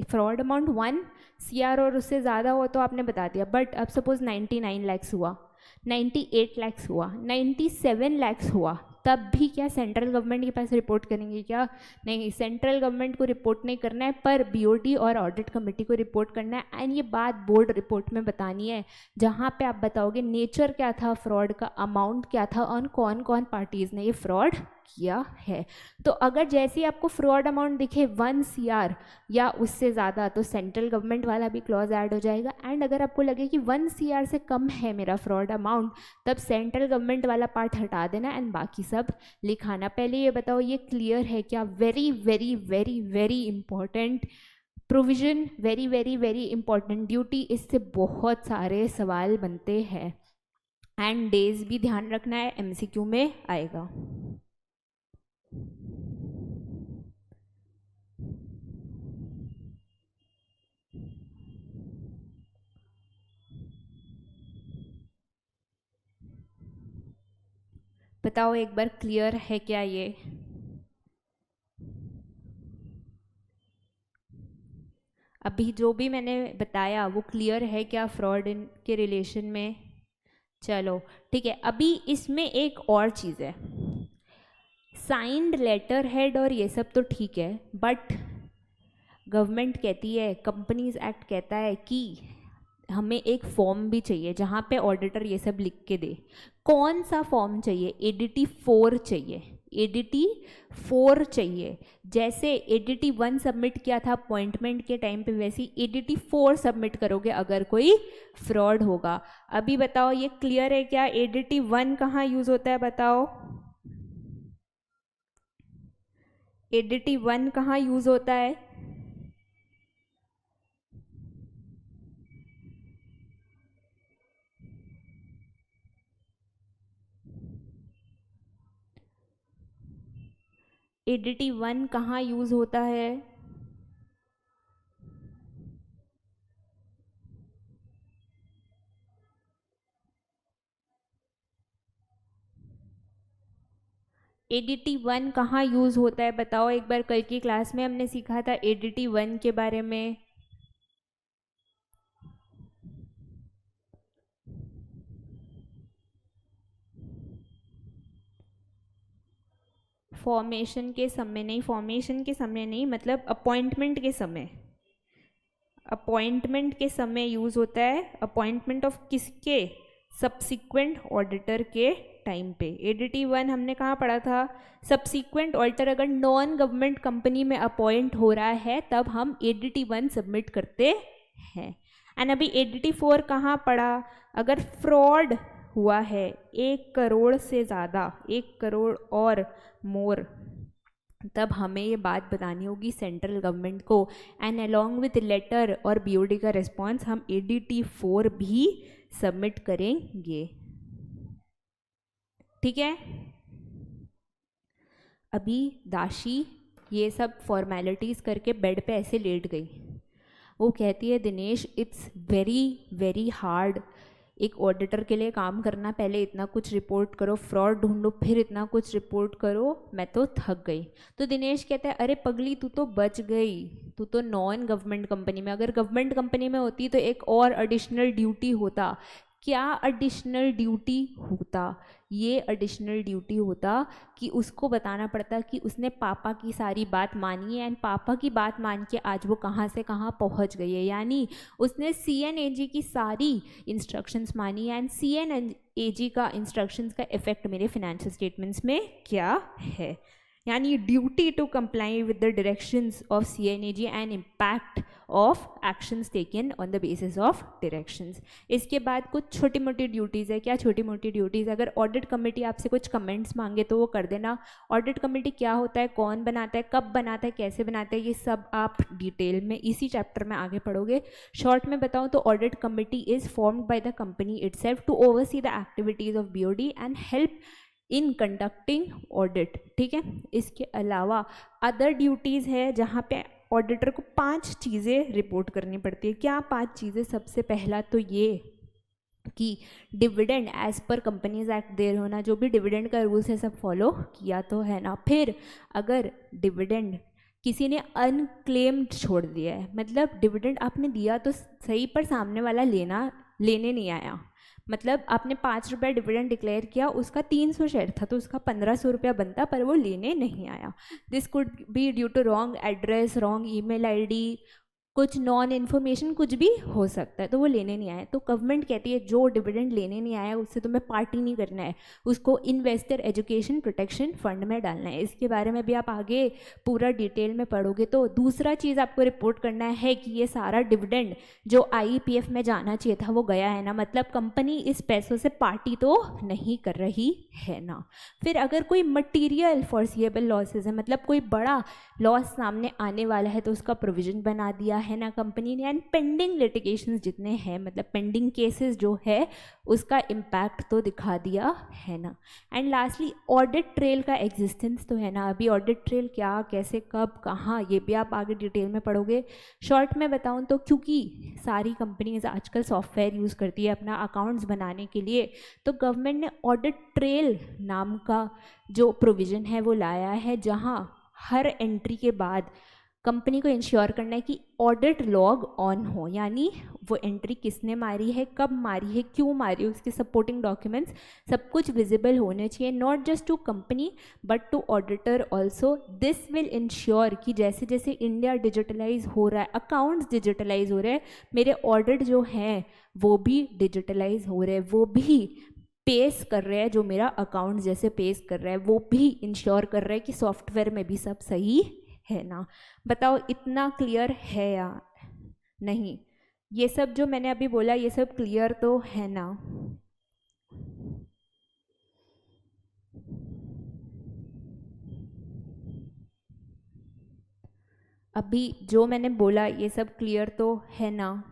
फ्रॉड अमाउंट 1 CR और उससे ज़्यादा हुआ तो आपने बता दिया, बट अब सपोज 99 लैक्स हुआ, 98 लैक्स हुआ, 97 लैक्स हुआ, तब भी क्या सेंट्रल गवर्नमेंट के पास रिपोर्ट करेंगे क्या? नहीं, सेंट्रल गवर्नमेंट को रिपोर्ट नहीं करना है, पर बीओडी और ऑडिट कमेटी को रिपोर्ट करना है। एंड ये बात बोर्ड रिपोर्ट में बतानी है, जहाँ पे आप बताओगे नेचर क्या था फ्रॉड का, अमाउंट क्या था और कौन कौन पार्टीज़ ने ये फ्रॉड किया है। तो अगर जैसे ही आपको फ्रॉड अमाउंट दिखे 1 CR या उससे ज़्यादा तो सेंट्रल गवर्नमेंट वाला भी क्लॉज ऐड हो जाएगा। एंड अगर आपको लगे कि 1 CR से कम है मेरा फ्रॉड अमाउंट, तब सेंट्रल गवर्नमेंट वाला पार्ट हटा देना एंड बाकी सब लिखाना। पहले ये बताओ ये क्लियर है क्या? Very very very very important provision, very very very important duty. इससे बहुत सारे सवाल बनते हैं एंड डेज भी ध्यान रखना है, MCQ में आएगा। बताओ एक बार क्लियर है क्या ये? अभी जो भी मैंने बताया वो क्लियर है क्या फ्रॉड के रिलेशन में? चलो ठीक है। अभी इसमें एक और चीज़ है, साइंड लेटर हेड और ये सब तो ठीक है, बट गवर्नमेंट कहती है, कंपनीज एक्ट कहता है कि हमें एक फॉर्म भी चाहिए जहाँ पे ऑडिटर ये सब लिख के दे। कौन सा फॉर्म चाहिए? ADT 4 चाहिए, ADT 4 चाहिए। जैसे ADT 1 सबमिट किया था अपॉइंटमेंट के टाइम पे, वैसे ADT 4 सबमिट करोगे अगर कोई फ्रॉड होगा। अभी बताओ ये क्लियर है क्या? ADT 1 कहाँ यूज़ होता है बताओ? ADT 1 कहाँ यूज़ होता है? ADT 1 कहाँ यूज़ होता है? ADT 1 कहाँ यूज़ होता है बताओ एक बार। कल की क्लास में हमने सीखा था ADT 1 के बारे में। फॉर्मेशन के समय नहीं, फॉर्मेशन के समय नहीं, मतलब अपॉइंटमेंट के समय, अपॉइंटमेंट के समय यूज़ होता है। अपॉइंटमेंट ऑफ किसके? सब्सिक्वेंट ऑडिटर के टाइम पे। ADT 1 हमने कहाँ पढ़ा था, सब्सीक्वेंट ऑडिटर अगर नॉन गवर्नमेंट कंपनी में अपॉइंट हो रहा है तब हम ADT 1 सबमिट करते हैं। एंड अभी ADT 4 कहाँ पढ़ा, अगर फ्रॉड हुआ है 1 करोड़ से ज़्यादा, 1 करोड़ और मोर, तब हमें ये बात बतानी होगी सेंट्रल गवर्नमेंट को। एंड अलॉन्ग विथ लेटर और BOD का रिस्पॉन्स हम ADT 4 भी सबमिट करेंगे। ठीक है। अभी दाशी ये सब फॉर्मेलिटीज़ करके बेड पे ऐसे लेट गई। वो कहती है Dinesh it's very very hard एक ऑडिटर के लिए काम करना, पहले इतना कुछ रिपोर्ट करो, फ्रॉड ढूंढो, फिर इतना कुछ रिपोर्ट करो, मैं तो थक गई। तो दिनेश कहता है अरे पगली तू तो बच गई, तू तो नॉन गवर्नमेंट कंपनी में, अगर गवर्नमेंट कंपनी में होती तो एक और एडिशनल ड्यूटी होता। क्या एडिशनल ड्यूटी होता, ये एडिशनल ड्यूटी होता कि उसको बताना पड़ता कि उसने पापा की सारी बात मानी है एंड पापा की बात मान के आज वो कहाँ से कहाँ पहुँच गई है, यानी उसने CNAG की सारी इंस्ट्रक्शंस मानी है एंड CNAG का इंस्ट्रक्शंस का इफेक्ट मेरे फाइनेंशियल स्टेटमेंट्स में क्या है, यानी duty to comply with the directions of CNAG and impact of actions taken on the basis of directions. इसके बाद कुछ छोटी मोटी ड्यूटीज़ है। क्या छोटी मोटी ड्यूटीज़, अगर ऑडिट कमेटी आपसे कुछ कमेंट्स मांगे तो वो कर देना। ऑडिट कमेटी क्या होता है, कौन बनाता है, कब बनाता है, कैसे बनाता है, ये सब आप डिटेल में इसी चैप्टर में आगे पढ़ोगे। शॉर्ट में बताऊँ तो audit committee is formed by the company itself to oversee the activities of BOD and help in conducting audit. ठीक है। इसके अलावा अदर ड्यूटीज़ है जहाँ पे ऑडिटर को 5 चीज़ें रिपोर्ट करनी पड़ती है। क्या 5 चीज़ें, सबसे पहला तो ये कि dividend as per companies act देर होना, जो भी डिविडेंड का रूल्स है सब फॉलो किया तो है ना। फिर अगर डिविडेंड किसी ने अनक्लेम्ड छोड़ दिया है, मतलब डिविडेंड आपने दिया तो सही पर सामने वाला लेने नहीं आया, मतलब आपने 5 रुपये डिविडेंड डिक्लेयर किया, उसका 300 शेयर था तो उसका 1500 रुपया बनता पर वो लेने नहीं आया। This could be due to wrong address, wrong email ID, कुछ नॉन इन्फॉर्मेशन, कुछ भी हो सकता है, तो वो लेने नहीं आया। तो गवर्नमेंट कहती है जो डिविडेंड लेने नहीं आया उससे तुम्हें पार्टी नहीं करना है, उसको इन्वेस्टर एजुकेशन प्रोटेक्शन फंड में डालना है। इसके बारे में भी आप आगे पूरा डिटेल में पढ़ोगे। तो दूसरा चीज़ आपको रिपोर्ट करना है कि ये सारा डिविडेंड जो IEPF में जाना चाहिए था वो गया है ना, मतलब कंपनी इस पैसों से पार्टी तो नहीं कर रही है ना। फिर अगर कोई मटीरियल फॉरसिएबल लॉसेज है, मतलब कोई बड़ा लॉस सामने आने वाला है तो उसका प्रोविजन बना दिया है ना कंपनी ने। एंड पेंडिंग लिटिगेशंस जितने हैं, मतलब पेंडिंग केसेस जो है उसका इम्पैक्ट तो दिखा दिया है ना। एंड लास्टली ऑडिट ट्रेल का एग्जिस्टेंस तो है ना। अभी ऑडिट ट्रेल क्या, कैसे, कब, कहाँ, ये भी आप आगे डिटेल में पढ़ोगे। शॉर्ट में बताऊँ तो क्योंकि सारी कंपनीज आजकल सॉफ्टवेयर यूज़ करती है अपना अकाउंट्स बनाने के लिए, तो गवर्नमेंट ने ऑडिट ट्रेल नाम का जो प्रोविज़न है वो लाया है, जहाँ हर एंट्री के बाद कंपनी को इंश्योर करना है कि ऑडिट लॉग ऑन हो, यानी वो एंट्री किसने मारी है, कब मारी है, क्यों मारी है, उसके सपोर्टिंग डॉक्यूमेंट्स सब कुछ विजिबल होने चाहिए, not just to company but to auditor also. This will ensure कि जैसे जैसे इंडिया डिजिटलाइज हो रहा है, अकाउंट्स डिजिटलाइज हो रहे हैं, मेरे ऑडिट जो हैं वो भी डिजिटलाइज हो रहे हैं, वो भी पेश कर रहे हैं जो मेरा अकाउंट जैसे पेश कर रहा है, वो भी इंश्योर कर रहा है कि सॉफ्टवेयर में भी सब सही है ना। बताओ इतना क्लियर है या नहीं? ये सब जो मैंने अभी बोला ये सब क्लियर तो है ना? अभी जो मैंने बोला ये सब क्लियर तो है ना?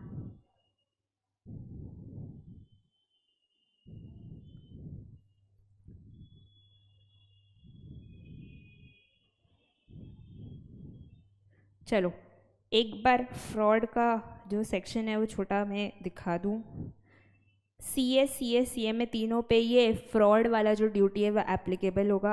चलो एक बार फ्रॉड का जो सेक्शन है वो छोटा मैं दिखा दूँ। CS, CS, CA में तीनों पे ये फ्रॉड वाला जो ड्यूटी है वो एप्लीकेबल होगा।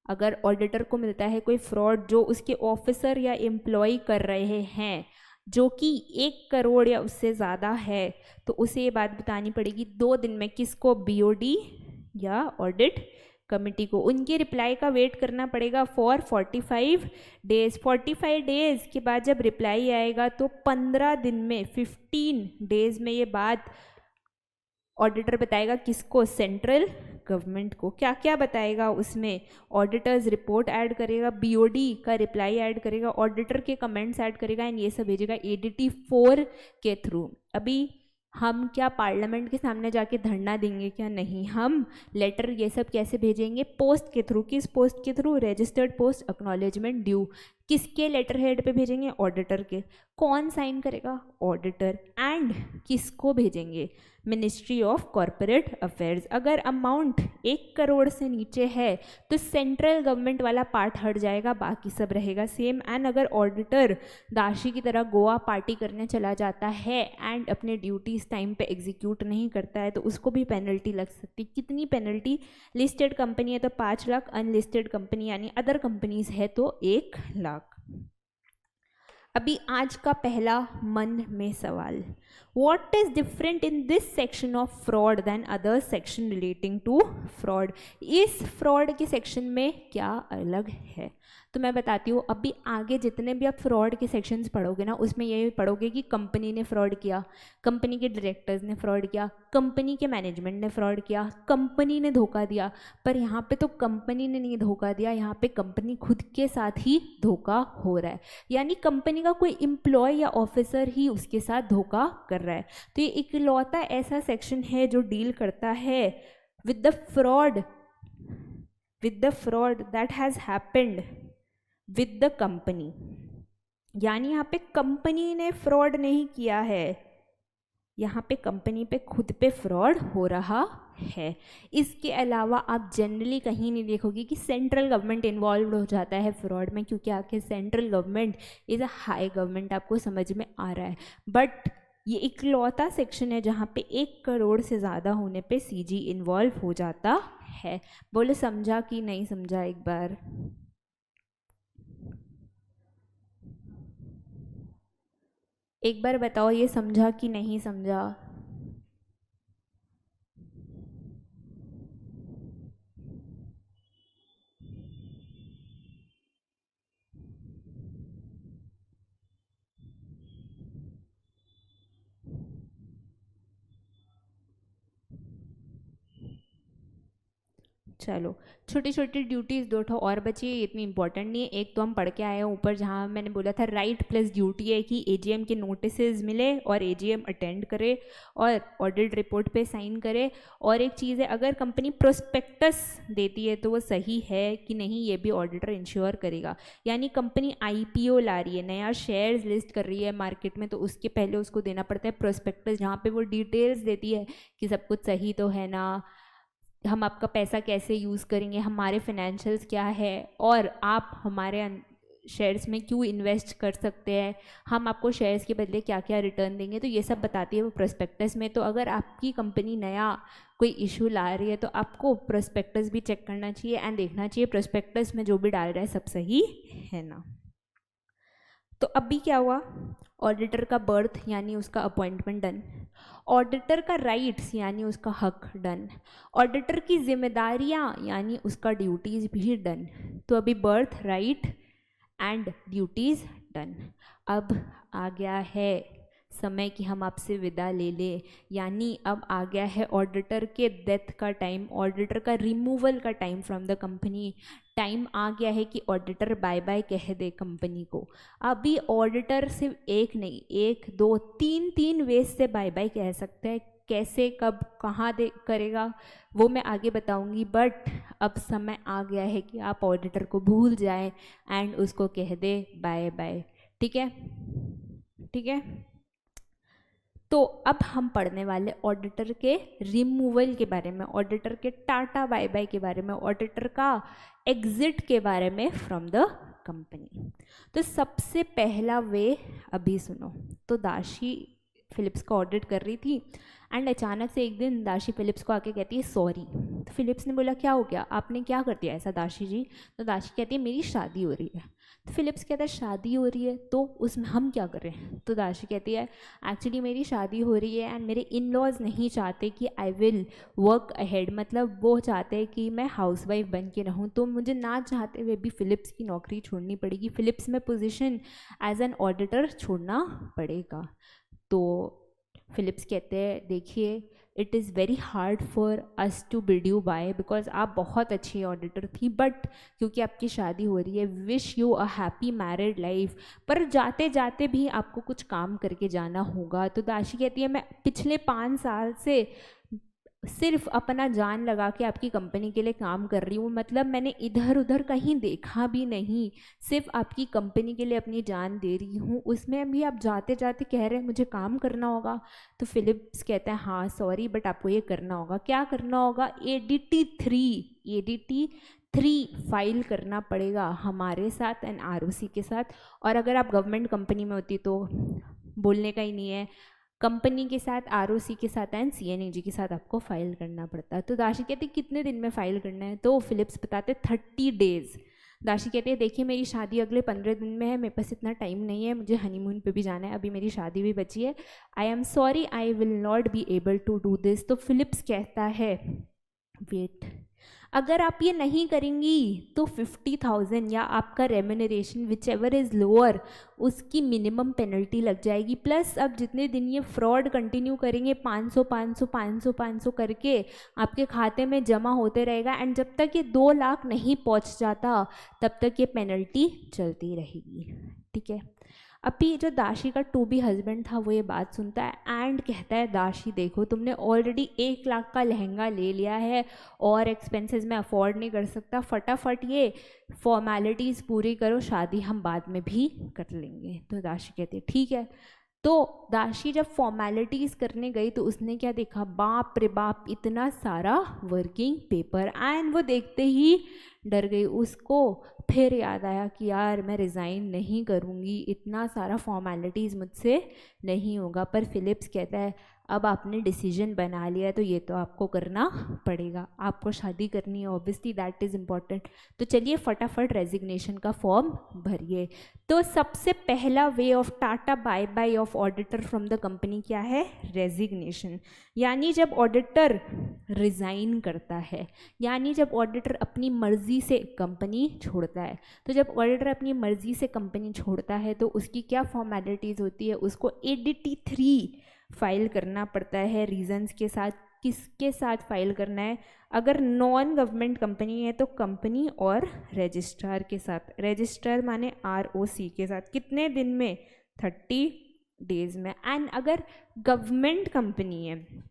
अगर ऑडिटर को मिलता है कोई फ्रॉड जो उसके ऑफिसर या एम्प्लॉय कर रहे हैं जो कि 1 करोड़ या उससे ज़्यादा है, तो उसे ये बात बतानी पड़ेगी 2 दिन में, किसको, BOD या ऑडिट कमेटी को। उनके रिप्लाई का वेट करना पड़ेगा फॉर 45 डेज। 45 डेज के बाद जब रिप्लाई आएगा तो 15 दिन में, 15 डेज में ये बात ऑडिटर बताएगा किसको? सेंट्रल गवर्नमेंट को। क्या क्या बताएगा उसमें? ऑडिटर्स रिपोर्ट ऐड करेगा, बीओडी का रिप्लाई ऐड करेगा, ऑडिटर के कमेंट्स ऐड करेगा एंड ये सब भेजेगा एडीटी 4 के थ्रू। अभी हम क्या पार्लियामेंट के सामने जाके धरना देंगे क्या? नहीं, हम लेटर ये सब कैसे भेजेंगे? पोस्ट के थ्रू। किस पोस्ट के through? Registered post acknowledgement due. किसके लेटर हेड पे भेजेंगे? ऑडिटर के। कौन साइन करेगा? ऑडिटर। एंड किसको भेजेंगे? Ministry of corporate affairs. अगर अमाउंट 1 करोड़ से नीचे है तो सेंट्रल गवर्नमेंट वाला पार्ट हट जाएगा, बाकी सब रहेगा सेम। एंड अगर ऑडिटर दाशी की तरह गोवा पार्टी करने चला जाता है एंड अपने ड्यूटीज टाइम पे एग्जीक्यूट नहीं करता है तो उसको भी पेनल्टी लग सकती। कितनी पेनल्टी? लिस्टेड कंपनी है तो 5 लाख, अनलिस्टेड कंपनी यानी अदर कंपनीज है तो 1 लाख। अभी आज का पहला मन में सवाल, What is different in this section of fraud than other section relating to fraud? इस fraud के सेक्शन में क्या अलग है? तो मैं बताती हूँ। अभी आगे जितने भी आप फ्रॉड के सेक्शंस पढ़ोगे ना, उसमें ये पढ़ोगे कि कंपनी ने फ्रॉड किया, कंपनी के डायरेक्टर्स ने फ्रॉड किया, कंपनी के मैनेजमेंट ने फ्रॉड किया, कंपनी ने धोखा दिया। पर यहाँ पे तो कंपनी ने नहीं धोखा दिया, यहाँ पे कंपनी खुद के साथ ही धोखा हो रहा है, यानी कंपनी का कोई एम्प्लॉय या ऑफिसर ही उसके साथ धोखा कर रहा है। तो ये इकलौता ऐसा सेक्शन है जो डील करता है with the fraud that has happened with the company. यानी यहाँ पे कंपनी ने फ्रॉड नहीं किया है, यहाँ पे कंपनी पे खुद पे फ्रॉड हो रहा है। इसके अलावा आप जनरली कहीं नहीं देखोगे कि सेंट्रल गवर्नमेंट इन्वॉल्व हो जाता है फ्रॉड में, क्योंकि आखिर central government is a high government, आपको समझ में आ रहा है। बट ये इकलौता सेक्शन है जहाँ पे 1 करोड़ से ज़्यादा होने पे सीजी इन्वॉल्व हो जाता है। बोले समझा कि नहीं समझा? एक बार बताओ, ये समझा कि नहीं समझा? चलो, छोटी छोटी ड्यूटीज़ 2 ठो और बची है, इतनी इंपॉर्टेंट नहीं है। एक तो हम पढ़ के आए हैं ऊपर, जहाँ मैंने बोला था राइट प्लस ड्यूटी है कि एजीएम के नोटिसेज मिले और एजीएम अटेंड करे और ऑडिट रिपोर्ट पे साइन करे। और एक चीज़ है, अगर कंपनी प्रोस्पेक्टस देती है तो वो सही है कि नहीं ये भी ऑडिटर इंश्योर करेगा। यानी कंपनी आईपीओ ला रही है, नया शेयर्स लिस्ट कर रही है मार्केट में, तो उसके पहले उसको देना पड़ता है प्रोस्पेक्टस, जहाँ पे वो डिटेल्स देती है कि सब कुछ सही तो है ना, हम आपका पैसा कैसे यूज़ करेंगे, हमारे फाइनेंशियल्स क्या है, और आप हमारे शेयर्स में क्यों इन्वेस्ट कर सकते हैं, हम आपको शेयर्स के बदले क्या क्या रिटर्न देंगे, तो ये सब बताती है वो प्रोस्पेक्टस में। तो अगर आपकी कंपनी नया कोई इशू ला रही है तो आपको प्रोस्पेक्टस भी चेक करना चाहिए एंड देखना चाहिए प्रोस्पेक्टस में जो भी डाल रहा है सब सही है ना। तो अभी क्या हुआ? ऑडिटर का बर्थ यानी उसका अपॉइंटमेंट डन, ऑडिटर का राइट्स यानी उसका हक डन, ऑडिटर की जिम्मेदारियां यानी उसका ड्यूटीज़ भी डन। तो अभी birth, right and duties done. अब आ गया है समय कि हम आपसे विदा ले लें, यानी अब आ गया है ऑडिटर के डेथ का टाइम, ऑडिटर का रिमूवल का time from the company. Time आ गया है कि ऑडिटर बाय बाय कह दे कंपनी को। अभी ऑडिटर सिर्फ एक नहीं, 1 2 3 वेज से बाय बाय कह सकते हैं। कैसे, कब, कहाँ दे करेगा वो मैं आगे बताऊंगी, बट अब समय आ गया है कि आप ऑडिटर को भूल जाएं एंड उसको कह दे बाय बाय। ठीक है, ठीक है। तो अब हम पढ़ने वाले ऑडिटर के रिमूवल के बारे में, ऑडिटर के टाटा बाय बाय के बारे में, ऑडिटर का एग्जिट के बारे में फ्रॉम द कंपनी। तो सबसे पहला वे अभी सुनो। तो दाशी फिलिप्स को ऑडिट कर रही थी एंड अचानक से एक दिन दाशी फिलिप्स को आके कहती है सॉरी। तो फिलिप्स ने बोला क्या हो गया, आपने क्या कर दिया ऐसा दाशी जी? तो दाशी कहती है मेरी शादी हो रही है। तो फिलिप्स कहता है शादी हो रही है तो उसमें हम क्या करें? तो दाशी कहती है एक्चुअली मेरी शादी हो रही है एंड मेरे इन लॉज नहीं चाहते कि आई विल वर्क अहेड, मतलब वो चाहते हैं कि मैं हाउसवाइफ बन के रहूँ, तो मुझे ना चाहते हुए भी फिलिप्स की नौकरी छोड़नी पड़ेगी, फिलिप्स में पोजीशन एज एन ऑडिटर छोड़ना पड़ेगा। तो फिलिप्स कहते हैं देखिए it is very hard for us to bid you bye, because आप बहुत अच्छी ऑडिटर थी, बट क्योंकि आपकी शादी हो रही है, wish you a happy married life, पर जाते जाते भी आपको कुछ काम करके जाना होगा। तो दाशी कहती है मैं पिछले 5 साल से सिर्फ अपना जान लगा के आपकी कंपनी के लिए काम कर रही हूँ, मतलब मैंने इधर उधर कहीं देखा भी नहीं, सिर्फ आपकी कंपनी के लिए अपनी जान दे रही हूँ, उसमें भी आप जाते जाते कह रहे हैं मुझे काम करना होगा। तो फिलिप्स कहता है हाँ सॉरी, बट आपको ये करना होगा। क्या करना होगा? ADT3 फाइल करना पड़ेगा हमारे साथ एंड ROC के साथ। और अगर आप गवर्नमेंट कंपनी में होती तो बोलने का ही नहीं है, कंपनी के साथ, ROC के साथ एंड CNAG के साथ आपको फाइल करना पड़ता है। तो दाशी कहते कितने दिन में फाइल करना है? तो फिलिप्स बताते 30 डेज़। दाशी कहते हैं देखिए मेरी शादी अगले 15 दिन में है, मेरे पास इतना टाइम नहीं है, मुझे हनीमून पे भी जाना है, अभी मेरी शादी भी बची है, I am sorry I will not be able to do this. तो फिलिप्स कहता है वेट, अगर आप ये नहीं करेंगी तो 50,000 या आपका remuneration which ever is lower उसकी मिनिमम पेनल्टी लग जाएगी, प्लस अब जितने दिन ये फ्रॉड कंटिन्यू करेंगे 500 करके आपके खाते में जमा होते रहेगा, एंड जब तक ये 2 लाख नहीं पहुंच जाता तब तक ये पेनल्टी चलती रहेगी। ठीक है। अभी जो दाशी का टू बी हस्बैंड था वो ये बात सुनता है एंड कहता है दाशी देखो तुमने ऑलरेडी 1 लाख का लहंगा ले लिया है और एक्सपेंसेस में अफोर्ड नहीं कर सकता, फटाफट ये फॉर्मेलिटीज़ पूरी करो, शादी हम बाद में भी कर लेंगे। तो दाशी कहते ठीक है। तो दाशी जब फॉर्मेलिटीज़ करने गई तो उसने क्या देखा, बाप रे बाप इतना सारा वर्किंग पेपर, एंड वो देखते ही डर गई। उसको फिर याद आया कि यार मैं रिज़ाइन नहीं करूँगी, इतना सारा फॉर्मेलिटीज़ मुझसे नहीं होगा। पर फिलिप्स कहता है अब आपने डिसीजन बना लिया तो ये तो आपको करना पड़ेगा, आपको शादी करनी है, ऑब्वियसली दैट इज़ इम्पॉर्टेंट। तो चलिए फटाफट रेजिग्नेशन का फॉर्म भरिए। तो सबसे पहला way of tata bye bye of auditor from the company क्या है? रेजिग्नेशन। यानी जब ऑडिटर रिज़ाइन करता है, यानी जब ऑडिटर अपनी मर्जी से कंपनी छोड़ता है। तो जब ऑडिटर अपनी मर्जी से कंपनी छोड़ता है तो उसकी क्या फॉर्मेलिटीज़ होती है? उसको ADT3 फाइल करना पड़ता है रीजंस के साथ। किसके साथ फाइल करना है? अगर नॉन गवर्नमेंट कंपनी है तो कंपनी और रजिस्ट्रार के साथ, रजिस्ट्रार माने ROC के साथ। कितने दिन में? 30 डेज़ में। एंड अगर गवर्नमेंट कंपनी है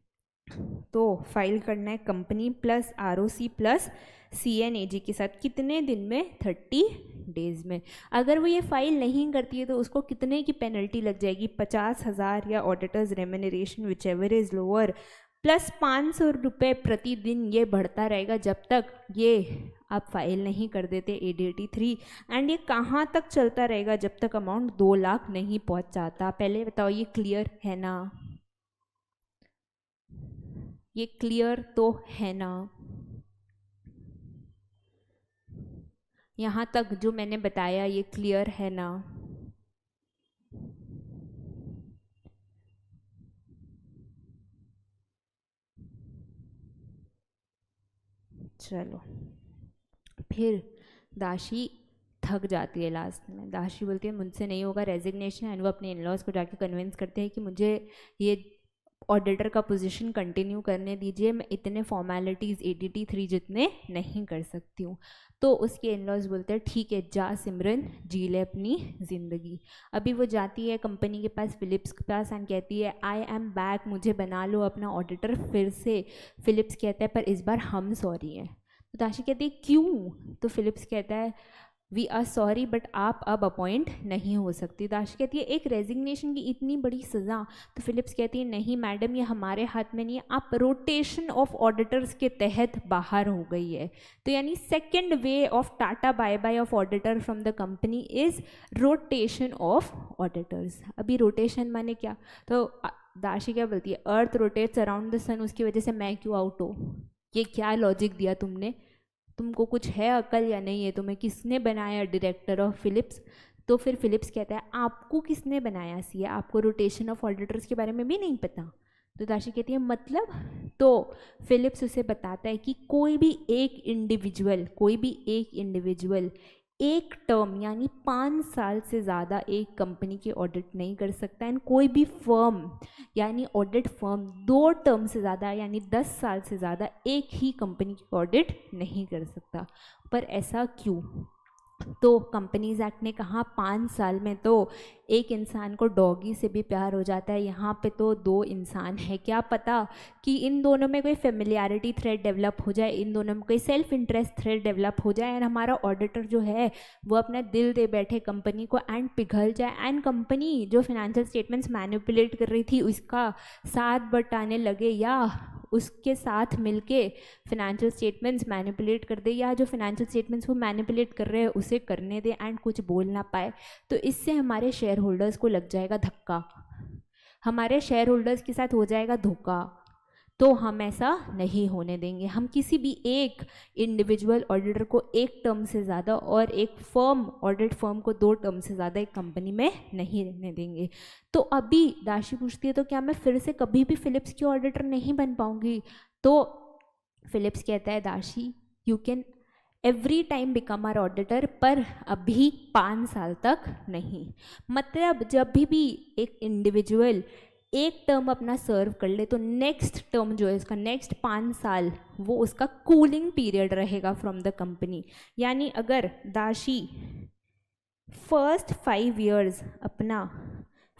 तो फाइल करना है company plus ROC plus CNAG के साथ। कितने दिन में? 30 डेज़ में। अगर वो ये फाइल नहीं करती है तो उसको कितने की पेनल्टी लग जाएगी? 50,000 या auditors remuneration which ever is lower plus 500 रुपये प्रतिदिन। ये बढ़ता रहेगा जब तक ये आप फाइल नहीं कर देते ADT3। एंड ये कहाँ तक चलता रहेगा? जब तक अमाउंट 2 लाख नहीं पहुँच जाता। पहले बताओ ये क्लियर है ना? ये क्लियर तो है ना? यहाँ तक जो मैंने बताया ये क्लियर है ना? चलो फिर दाशी थक जाती है लास्ट में। दाशी बोलती है मुझसे नहीं होगा रेजिग्नेशन, एंड वो अपने इन-लॉज को जाके कन्विंस करते हैं कि मुझे ये ऑडिटर का पोजीशन कंटिन्यू करने दीजिए, मैं इतने फॉर्मेलिटीज़ ADT3 जितने नहीं कर सकती हूँ। तो उसके इन-लॉज बोलते हैं ठीक है जा सिमरन जी ले अपनी ज़िंदगी। अभी वो जाती है कंपनी के पास, फिलिप्स के पास, एंड कहती है आई एम बैक, मुझे बना लो अपना ऑडिटर फिर से। फिलिप्स कहता है पर इस बार हम सॉरी हैं। तो दाशी कहती है क्यों? तो फिलिप्स कहता है वी आर सॉरी बट आप अब अपॉइंट नहीं हो सकती। दाशी कहती है एक रेजिग्नेशन की इतनी बड़ी सज़ा। तो फिलिप्स कहती है नहीं मैडम ये हमारे हाथ में नहीं है, आप रोटेशन ऑफ ऑडिटर्स के तहत बाहर हो गई है। तो यानी second way of tata bye bye of auditor from the company is rotation of auditors. अभी रोटेशन माने क्या? तो दाशी क्या बोलती है earth rotates around the sun, उसकी वजह से मैं क्यों आउट हो? ये क्या लॉजिक दिया तुमने? तुमको कुछ है अकल या नहीं है? तुम्हें किसने बनाया डायरेक्टर ऑफ फिलिप्स? तो फिर फिलिप्स कहता है आपको किसने बनाया सी है? आपको रोटेशन ऑफ ऑडिटर्स के बारे में भी नहीं पता? तो दाशी कहती है मतलब? तो फिलिप्स उसे बताता है कि कोई भी एक इंडिविजुअल एक टर्म यानी 5 साल से ज़्यादा एक कंपनी की ऑडिट नहीं कर सकता। एंड कोई भी फर्म यानी ऑडिट फर्म 2 टर्म से ज़्यादा यानी 10 साल से ज़्यादा एक ही कंपनी की ऑडिट नहीं कर सकता। पर ऐसा क्यों? तो कंपनीज एक्ट ने कहा 5 साल में तो एक इंसान को डॉगी से भी प्यार हो जाता है, यहाँ पे तो 2 इंसान है, क्या पता कि इन दोनों में कोई फेमिलियरिटी थ्रेड डेवलप हो जाए, इन दोनों में कोई सेल्फ इंटरेस्ट थ्रेड डेवलप हो जाए एंड हमारा ऑडिटर जो है वो अपना दिल दे बैठे कंपनी को एंड पिघल जाए एंड कंपनी जो फाइनेंशियल स्टेटमेंट्स मैनिपुलेट कर रही थी उसका साथ बटाने लगे या उसके साथ मिलके फाइनेंशियल स्टेटमेंट्स मैनिपुलेट कर दे या जो फाइनेंशियल स्टेटमेंट्स वो मैनिपुलेट कर रहे हैं उसे करने दे एंड कुछ बोल ना पाए। तो इससे हमारे शेयर होल्डर्स को लग जाएगा धक्का, हमारे शेयर होल्डर्स के साथ हो जाएगा धोखा। तो हम ऐसा नहीं होने देंगे। हम किसी भी एक इंडिविजुअल ऑडिटर को एक टर्म से ज़्यादा और एक फर्म ऑडिट फर्म को 2 टर्म से ज़्यादा एक कंपनी में नहीं रहने देंगे। तो अभी दाशी पूछती है तो क्या मैं फिर से कभी भी फिलिप्स की ऑडिटर नहीं बन पाऊंगी? तो फिलिप्स कहता है दाशी you can every time become our auditor, पर अभी 5 साल तक नहीं। मतलब जब भी एक इंडिविजुअल एक टर्म अपना सर्व कर ले तो नेक्स्ट टर्म जो है उसका नेक्स्ट 5 साल वो उसका कूलिंग पीरियड रहेगा फ्रॉम द कंपनी। यानी अगर दाशी फर्स्ट 5 इयर्स अपना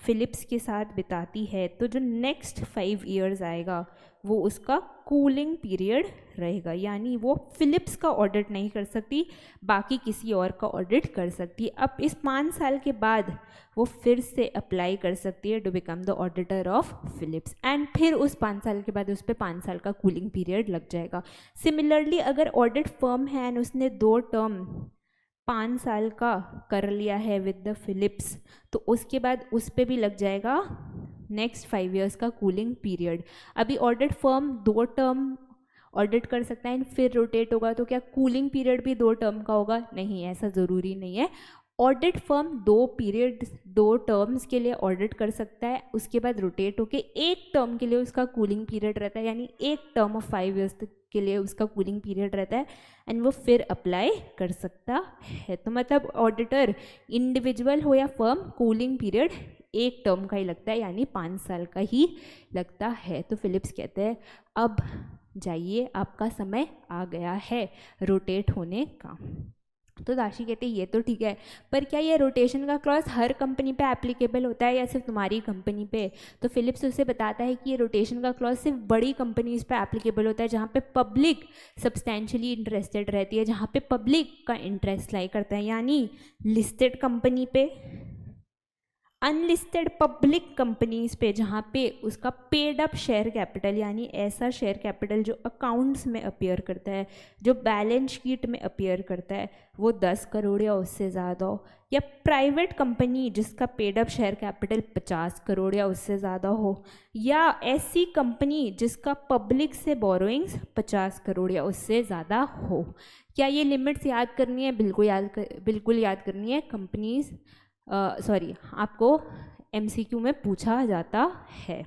फिलिप्स के साथ बिताती है तो जो नेक्स्ट 5 इयर्स आएगा वो उसका कूलिंग पीरियड रहेगा, यानी वो फिलिप्स का ऑडिट नहीं कर सकती, बाकी किसी और का ऑडिट कर सकती है। अब इस 5 साल के बाद वो फिर से अप्लाई कर सकती है to become the auditor of Phillips and फिर उस 5 साल के बाद उस पर 5 साल का कूलिंग पीरियड लग जाएगा। सिमिलरली अगर ऑडिट फर्म है एंड उसने 2 टर्म 5 साल का कर लिया है विद द फिलिप्स तो उसके बाद उस पर भी लग जाएगा नेक्स्ट 5 इयर्स का कूलिंग पीरियड। अभी ऑडिट फर्म 2 टर्म ऑडिट कर सकता है एंड फिर रोटेट होगा तो क्या कूलिंग पीरियड भी 2 टर्म का होगा? नहीं, ऐसा ज़रूरी नहीं है। ऑडिट फर्म 2 टर्म्स के लिए ऑडिट कर सकता है, उसके बाद रोटेट होके एक टर्म के लिए उसका कूलिंग पीरियड रहता है, यानी एक टर्म ऑफ 5 इयर्स के लिए उसका कूलिंग पीरियड रहता है एंड वो फिर अप्लाई कर सकता है। तो मतलब ऑडिटर इंडिविजुअल हो या फर्म कूलिंग पीरियड एक टर्म का ही लगता है, यानी 5 साल का ही लगता है। तो फिलिप्स कहते हैं अब जाइए, आपका समय आ गया है रोटेट होने का। तो दाशी कहते हैं ये तो ठीक है, पर क्या ये रोटेशन का क्लॉज हर कंपनी पे एप्लीकेबल होता है या सिर्फ तुम्हारी कंपनी पे? तो फिलिप्स उसे बताता है कि ये रोटेशन का क्लॉज सिर्फ बड़ी कंपनीज पे एप्लीकेबल होता है जहाँ पे पब्लिक सब्सटेंशियली इंटरेस्टेड रहती है, जहाँ पे पब्लिक का इंटरेस्ट लाई करता है, यानी लिस्टेड कंपनी पे, अनलिस्टेड पब्लिक कंपनीज पे जहाँ पे उसका पेड अप शेयर कैपिटल यानी ऐसा शेयर कैपिटल जो अकाउंट्स में अपीयर करता है, जो बैलेंस शीट में अपीयर करता है, वो 10 करोड़ या उससे ज़्यादा हो, या प्राइवेट कंपनी जिसका paid up share capital 50 crore या उससे ज़्यादा हो, या ऐसी कंपनी जिसका पब्लिक से बोरोइंग्स 50 करोड़ या उससे ज़्यादा हो। क्या ये लिमिट्स याद करनी है? बिल्कुल याद करनी है। कंपनीज आपको MCQ में पूछा जाता है।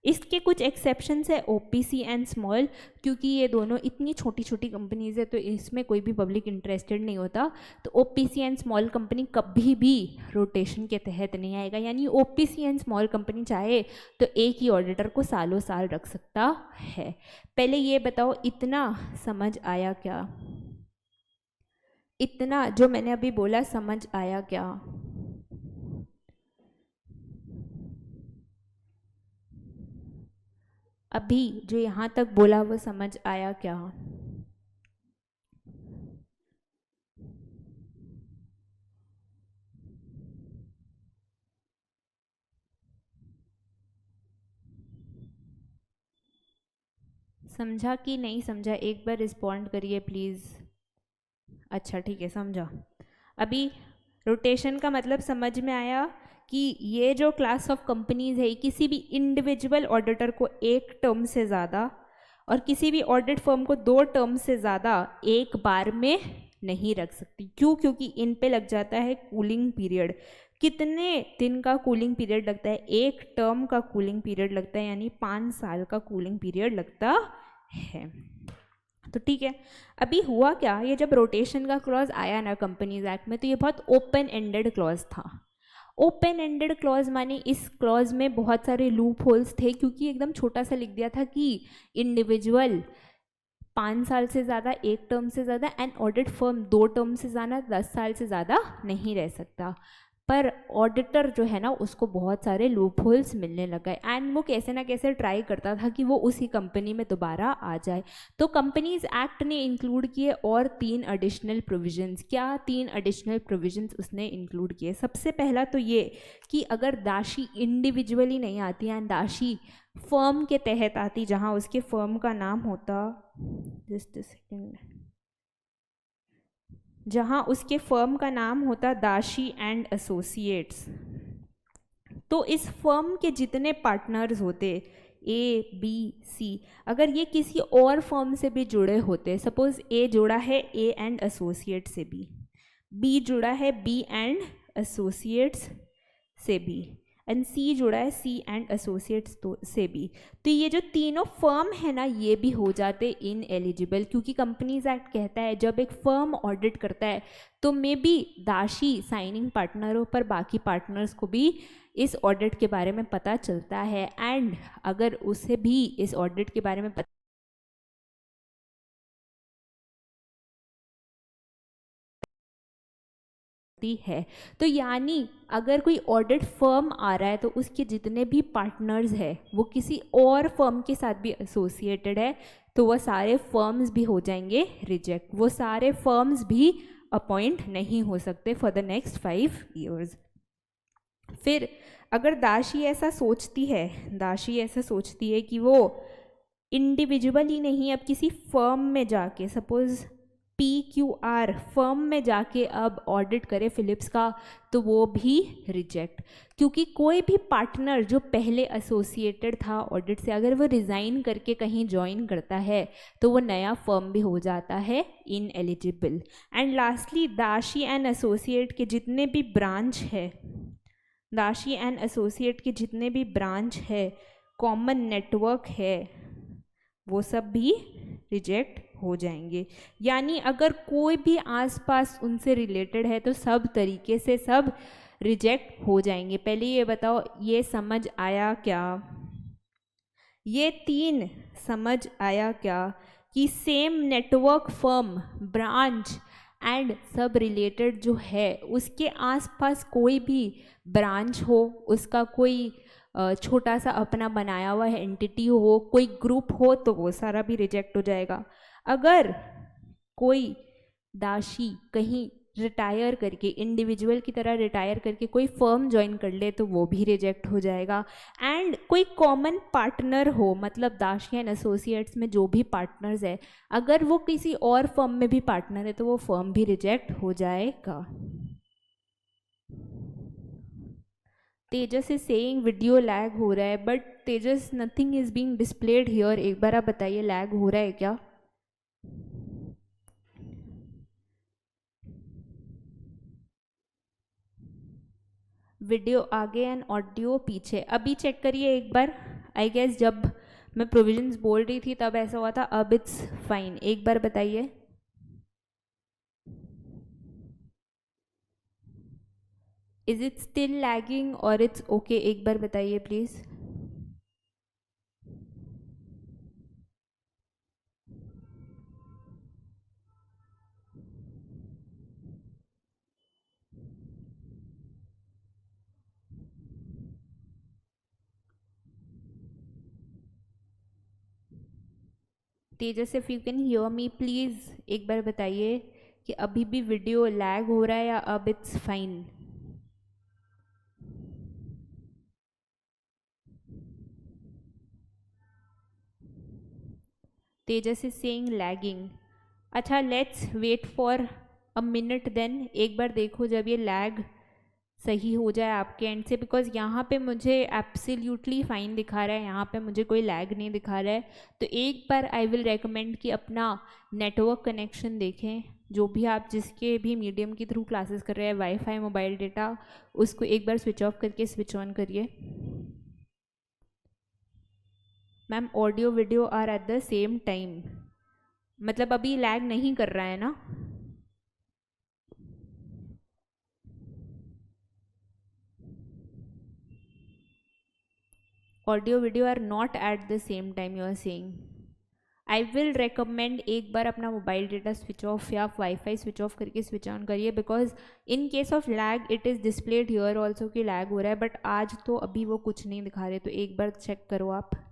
इसके कुछ एक्सेप्शंस है OPC एंड स्मॉल, क्योंकि ये दोनों इतनी छोटी छोटी कंपनीज है तो इसमें कोई भी पब्लिक इंटरेस्टेड नहीं होता, तो OPC एंड स्मॉल कंपनी कभी भी रोटेशन के तहत नहीं आएगा। यानी OPC एंड स्मॉल कंपनी चाहे तो एक ही ऑडिटर को सालों साल रख सकता है। पहले ये बताओ, इतना समझ आया क्या? इतना जो मैंने अभी बोला समझ आया क्या? अभी जो यहाँ तक बोला वो समझ आया क्या? समझा कि नहीं समझा? एक बार रिस्पॉन्ड करिए प्लीज़। अच्छा ठीक है, समझा। अभी रोटेशन का मतलब समझ में आया कि ये जो क्लास ऑफ कंपनीज है किसी भी इंडिविजुअल ऑडिटर को एक टर्म से ज़्यादा और किसी भी ऑडिट फर्म को 2 टर्म से ज़्यादा एक बार में नहीं रख सकती। क्यों? क्योंकि इन पे लग जाता है कूलिंग पीरियड। कितने दिन का कूलिंग पीरियड लगता है? एक टर्म का कूलिंग पीरियड लगता है, यानी 5 साल का कूलिंग पीरियड लगता है। तो ठीक है, अभी हुआ क्या, ये जब रोटेशन का क्लॉज आया ना कंपनीज एक्ट में, तो ये बहुत ओपन एंडेड क्लॉज था। ओपन एंडेड क्लॉज माने इस क्लॉज में बहुत सारे लूप होल्स थे, क्योंकि एकदम छोटा सा लिख दिया था कि इंडिविजुअल 5 साल से ज़्यादा एक टर्म से ज़्यादा एंड ऑडिट फर्म 2 टर्म से ज़्यादा 10 साल से ज़्यादा नहीं रह सकता। पर ऑडिटर जो है ना उसको बहुत सारे लूप होल्स मिलने लग गए एंड वो कैसे ना कैसे ट्राई करता था कि वो उसी कंपनी में दोबारा आ जाए। तो कंपनीज एक्ट ने इंक्लूड किए और 3 एडिशनल प्रोविजंस। क्या 3 एडिशनल प्रोविजंस उसने इंक्लूड किए? सबसे पहला तो ये कि अगर दाशी इंडिविजुअली नहीं आती एंड दाशी फर्म के तहत आती, जहाँ उसके फर्म का नाम होता, जस्ट सेकेंड, जहाँ उसके फर्म का नाम होता दाशी एंड एसोसिएट्स, तो इस फर्म के जितने पार्टनर्स होते ए बी सी, अगर ये किसी और फर्म से भी जुड़े होते, सपोज ए जुड़ा है ए एंड एसोसिएट से, बी जुड़ा है बी एंड एसोसिएट्स से भी, एंड सी जुड़ा है सी एंड एसोसिएट्स से भी, तो ये जो तीनों फर्म है ना ये भी हो जाते इन एलिजिबल, क्योंकि कंपनीज एक्ट कहता है जब एक फर्म ऑडिट करता है तो मे बी दाशी साइनिंग पार्टनर हो पर बाकी पार्टनर्स को भी इस ऑडिट के बारे में पता चलता है, एंड अगर उसे भी इस ऑडिट के बारे में पता है, तो यानी अगर कोई ऑडिट फर्म आ रहा है तो उसके जितने भी पार्टनर्स है वो किसी और फर्म के साथ भी एसोसिएटेड है, तो वह सारे फर्म्स भी हो जाएंगे रिजेक्ट, वो सारे फर्म्स भी अपॉइंट नहीं हो सकते फॉर द नेक्स्ट 5 years। फिर अगर दाशी ऐसा सोचती है कि वो इंडिविजुअली नहीं, अब किसी फर्म में जाके, सपोज PQR फर्म में जाके अब ऑडिट करे फिलिप्स का, तो वो भी रिजेक्ट, क्योंकि कोई भी पार्टनर जो पहले एसोसिएटेड था ऑडिट से, अगर वो रिज़ाइन करके कहीं ज्वाइन करता है तो वो नया फर्म भी हो जाता है इन एलिजिबल। एंड लास्टली दाशी एंड एसोसिएट के जितने भी ब्रांच है, दाशी एंड एसोसिएट के जितने भी ब्रांच है, कॉमन नेटवर्क है, वो सब भी रिजेक्ट हो जाएंगे। यानी अगर कोई भी आसपास उनसे रिलेटेड है तो सब तरीके से सब रिजेक्ट हो जाएंगे। पहले ये बताओ, ये समझ आया क्या? ये 3 समझ आया क्या कि same network firm, branch and सब रिलेटेड जो है उसके आसपास कोई भी ब्रांच हो, उसका कोई छोटा सा अपना बनाया हुआ है एंटिटी हो, कोई ग्रुप हो, तो वो सारा भी रिजेक्ट हो जाएगा। अगर कोई दाशी कहीं रिटायर करके, इंडिविजुअल की तरह रिटायर करके कोई फर्म ज्वाइन कर ले तो वो भी रिजेक्ट हो जाएगा। एंड कोई कॉमन पार्टनर हो, मतलब दाशी एंड एसोसिएट्स में जो भी पार्टनर्स है, अगर वो किसी और फर्म में भी पार्टनर है तो वो फर्म भी रिजेक्ट हो जाएगा। तेजस इज सेइंग वीडियो लैग हो रहा है, but Tejas nothing is being displayed here. एक बार आप बताइए लैग हो रहा है क्या? वीडियो आगे एंड ऑडियो पीछे, अभी चेक करिए एक बार। आई गेस जब मैं प्रोविजंस बोल रही थी तब ऐसा हुआ था, अब इट्स फाइन। एक बार बताइए। इज इट स्टिल लैगिंग और इट्स ओके? एक बार बताइए please. Tejas if you can hear me please एक बार बताइए कि अभी भी वीडियो लैग हो रहा है या अब it's fine. Tejas is saying lagging. अच्छा, let's wait for a minute then. एक बार देखो जब ये लैग सही हो जाए आपके एंड से, बिकॉज यहाँ पे मुझे एब्सोल्युटली फाइन दिखा रहा है, यहाँ पे मुझे कोई लैग नहीं दिखा रहा है। तो एक बार आई विल रेकमेंड कि अपना नेटवर्क कनेक्शन देखें, जो भी आप जिसके भी मीडियम के थ्रू क्लासेस कर रहे हैं, वाईफाई, मोबाइल डेटा, उसको एक बार स्विच ऑफ करके स्विच ऑन करिए। Ma'am audio video are at the same time. मतलब अभी लैग नहीं कर रहा है ना? Audio video are not at the same time, you are saying. I will recommend एक बार अपना मोबाइल डेटा स्विच ऑफ या वाईफाई स्विच ऑफ करके स्विच ऑन करिए, because in case of lag it is displayed here also कि लैग हो रहा है, बट आज तो अभी वो कुछ नहीं दिखा रहे, तो एक बार चेक करो आप।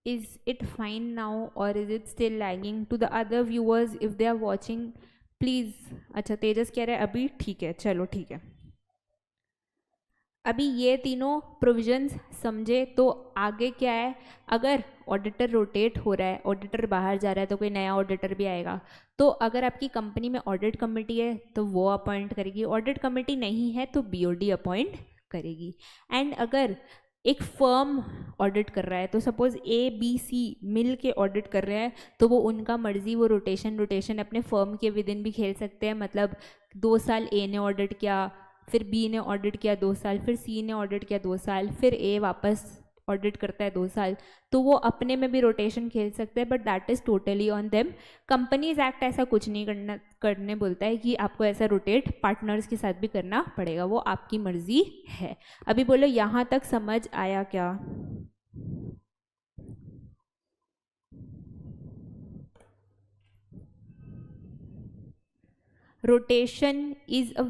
Is it fine now or is it still lagging? To the other viewers, if they are watching, please। अच्छा, तेजस कह रहे हैं अभी ठीक है, चलो ठीक है। अभी ये तीनों प्रोविजंस समझे तो आगे क्या है, अगर ऑडिटर रोटेट हो रहा है, ऑडिटर बाहर जा रहा है, तो कोई नया ऑडिटर भी आएगा। तो अगर आपकी कंपनी में ऑडिट कमेटी है तो वो अपॉइंट करेगी, ऑडिट कमेटी नहीं है तो बीओडी अपॉइंट करेगी। एंड अगर एक फर्म ऑडिट कर रहा है, तो सपोज ए बी सी मिल के ऑडिट कर रहे हैं, तो वो उनका मर्जी, वो रोटेशन अपने फर्म के विद इन भी खेल सकते हैं। मतलब 2 साल ए ने ऑडिट किया, फिर बी ने ऑडिट किया 2 साल, फिर सी ने ऑडिट किया 2 साल, फिर ए वापस ऑडिट करता है 2 साल, तो वो अपने में भी रोटेशन खेल सकते हैं, but that is totally on them. Companies act ऐसा कुछ नहीं करने बोलता है कि आपको ऐसा रोटेट पार्टनर्स के साथ भी करना पड़ेगा, वो आपकी मर्जी है। अभी बोलो यहाँ तक समझ आया क्या? Rotation is a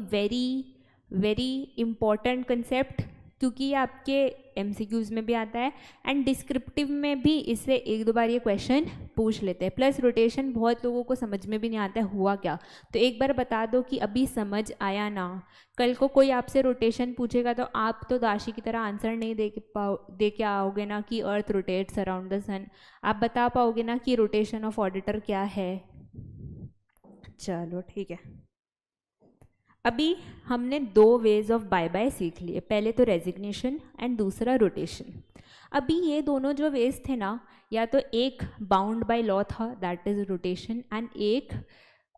very important concept, क्योंकि ये आपके एमसीक्यूज़ में भी आता है एंड डिस्क्रिप्टिव में भी इससे 1-2 बार ये क्वेश्चन पूछ लेते हैं। प्लस रोटेशन बहुत लोगों को समझ में भी नहीं आता है हुआ क्या, तो एक बार बता दो कि अभी समझ आया ना। कल को कोई आपसे रोटेशन पूछेगा तो आप तो दाशी की तरह आंसर नहीं दे के आओगे ना कि अर्थ रोटेट्स अराउंड द सन, आप बता पाओगे ना कि रोटेशन ऑफ ऑडिटर क्या है। चलो ठीक है। अभी हमने 2 वेज ऑफ बाय बाय सीख लिए, पहले तो रेजिग्नेशन एंड दूसरा रोटेशन। अभी ये दोनों जो वेज थे ना, या तो एक बाउंड बाय लॉ था दैट इज़ रोटेशन, एंड एक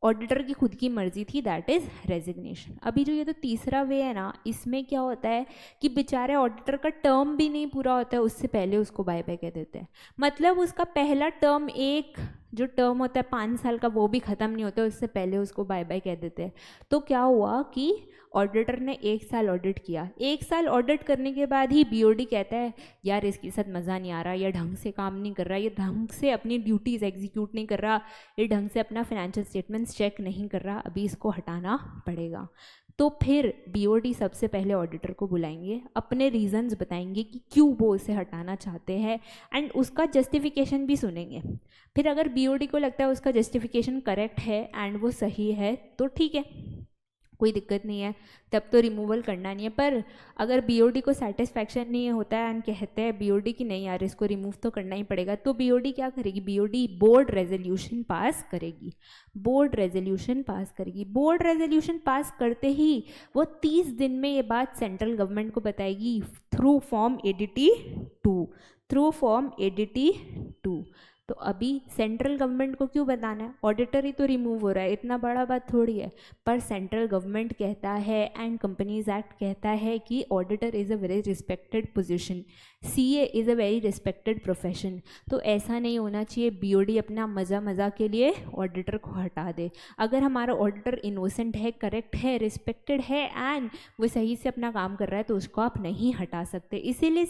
ऑडिटर की खुद की मर्जी थी दैट इज़ रेजिग्नेशन। अभी जो ये तो तीसरा वे है ना, इसमें क्या होता है कि बेचारे ऑडिटर का टर्म भी नहीं पूरा होता है उससे पहले उसको बाय बाय कह देते हैं। मतलब उसका पहला टर्म, एक जो टर्म होता है 5 साल का, वो भी ख़त्म नहीं होता उससे पहले उसको बाय बाय कह देते हैं। तो क्या हुआ कि ऑडिटर ने 1 साल ऑडिट किया, 1 साल ऑडिट करने के बाद ही बीओडी कहता है यार इसके साथ मज़ा नहीं आ रहा, ये ढंग से काम नहीं कर रहा, ये ढंग से अपनी ड्यूटीज़ एग्जीक्यूट नहीं कर रहा, ये ढंग से अपना फाइनेंशियल स्टेटमेंट्स चेक नहीं कर रहा, अभी इसको हटाना पड़ेगा। तो फिर बीओडी सबसे पहले ऑडिटर को बुलाएंगे, अपने रीजंस बताएंगे कि क्यों वो उसे हटाना चाहते हैं, एंड उसका जस्टिफिकेशन भी सुनेंगे। फिर अगर बीओडी को लगता है उसका जस्टिफिकेशन करेक्ट है एंड वो सही है तो ठीक है, कोई दिक्कत नहीं है, तब तो रिमूवल करना नहीं है। पर अगर बीओडी को सेटिस्फैक्शन नहीं होता है एंड कहते हैं बीओडी की नहीं यार इसको रिमूव तो करना ही पड़ेगा, तो बीओडी क्या करेगी, बीओडी बोर्ड रेजोल्यूशन पास करेगी। बोर्ड रेजोल्यूशन पास करेगी, बोर्ड रेजोल्यूशन पास करते ही वो 30 दिन में ये बात सेंट्रल गवर्नमेंट को बताएगी थ्रू फॉर्म एडीटी 2। तो अभी सेंट्रल गवर्नमेंट को क्यों बताना है, ऑडिटर ही तो रिमूव हो रहा है, इतना बड़ा बात थोड़ी है। पर सेंट्रल गवर्नमेंट कहता है एंड कंपनीज एक्ट कहता है कि auditor is a very respected position, CA is a very respected profession. तो ऐसा नहीं होना चाहिए बीओडी अपना मज़ा के लिए ऑडिटर को हटा दे। अगर हमारा ऑडिटर इनोसेंट है, करेक्ट है, रिस्पेक्टेड है एंड वो सही से अपना काम कर रहा है तो उसको आप नहीं हटा सकते। इसीलिए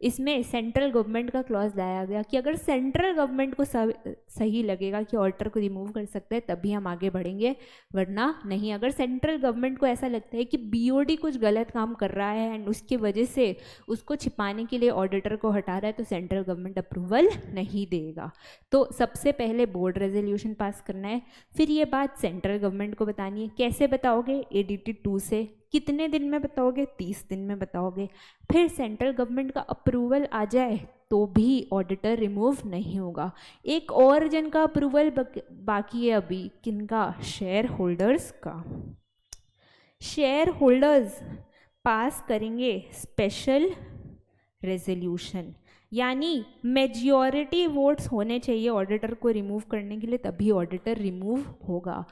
इसमें सेंट्रल गवर्नमेंट का क्लॉज लाया गया कि अगर सेंट्रल गवर्नमेंट को सही लगेगा कि ऑडिटर को रिमूव कर सकते हैं तभी हम आगे बढ़ेंगे, वरना नहीं। अगर सेंट्रल गवर्नमेंट को ऐसा लगता है कि बीओडी कुछ गलत काम कर रहा है एंड उसकी वजह से उसको छिपाने के लिए ऑडिटर को हटा रहा है तो सेंट्रल गवर्नमेंट अप्रूवल नहीं देगा। तो सबसे पहले बोर्ड रेजोल्यूशन पास करना है, फिर ये बात सेंट्रल गवर्नमेंट को बतानी है। कैसे बताओगे, एडीटी 2 से। कितने दिन में बताओगे? 30 दिन में बताओगे। फिर सेंट्रल गवर्नमेंट का अप्रूवल आ जाए तो भी ऑडिटर रिमूव नहीं होगा। एक और जन का अप्रूवल बाकी है अभी, किनका? शेयर होल्डर्स का। शेयर होल्डर्स पास करेंगे स्पेशल रेजोल्यूशन, यानी मेजॉरिटी वोट्स होने चाहिए ऑडिटर को रिमूव करने के लिए, तभी ऑडिटर रिमूव होगा।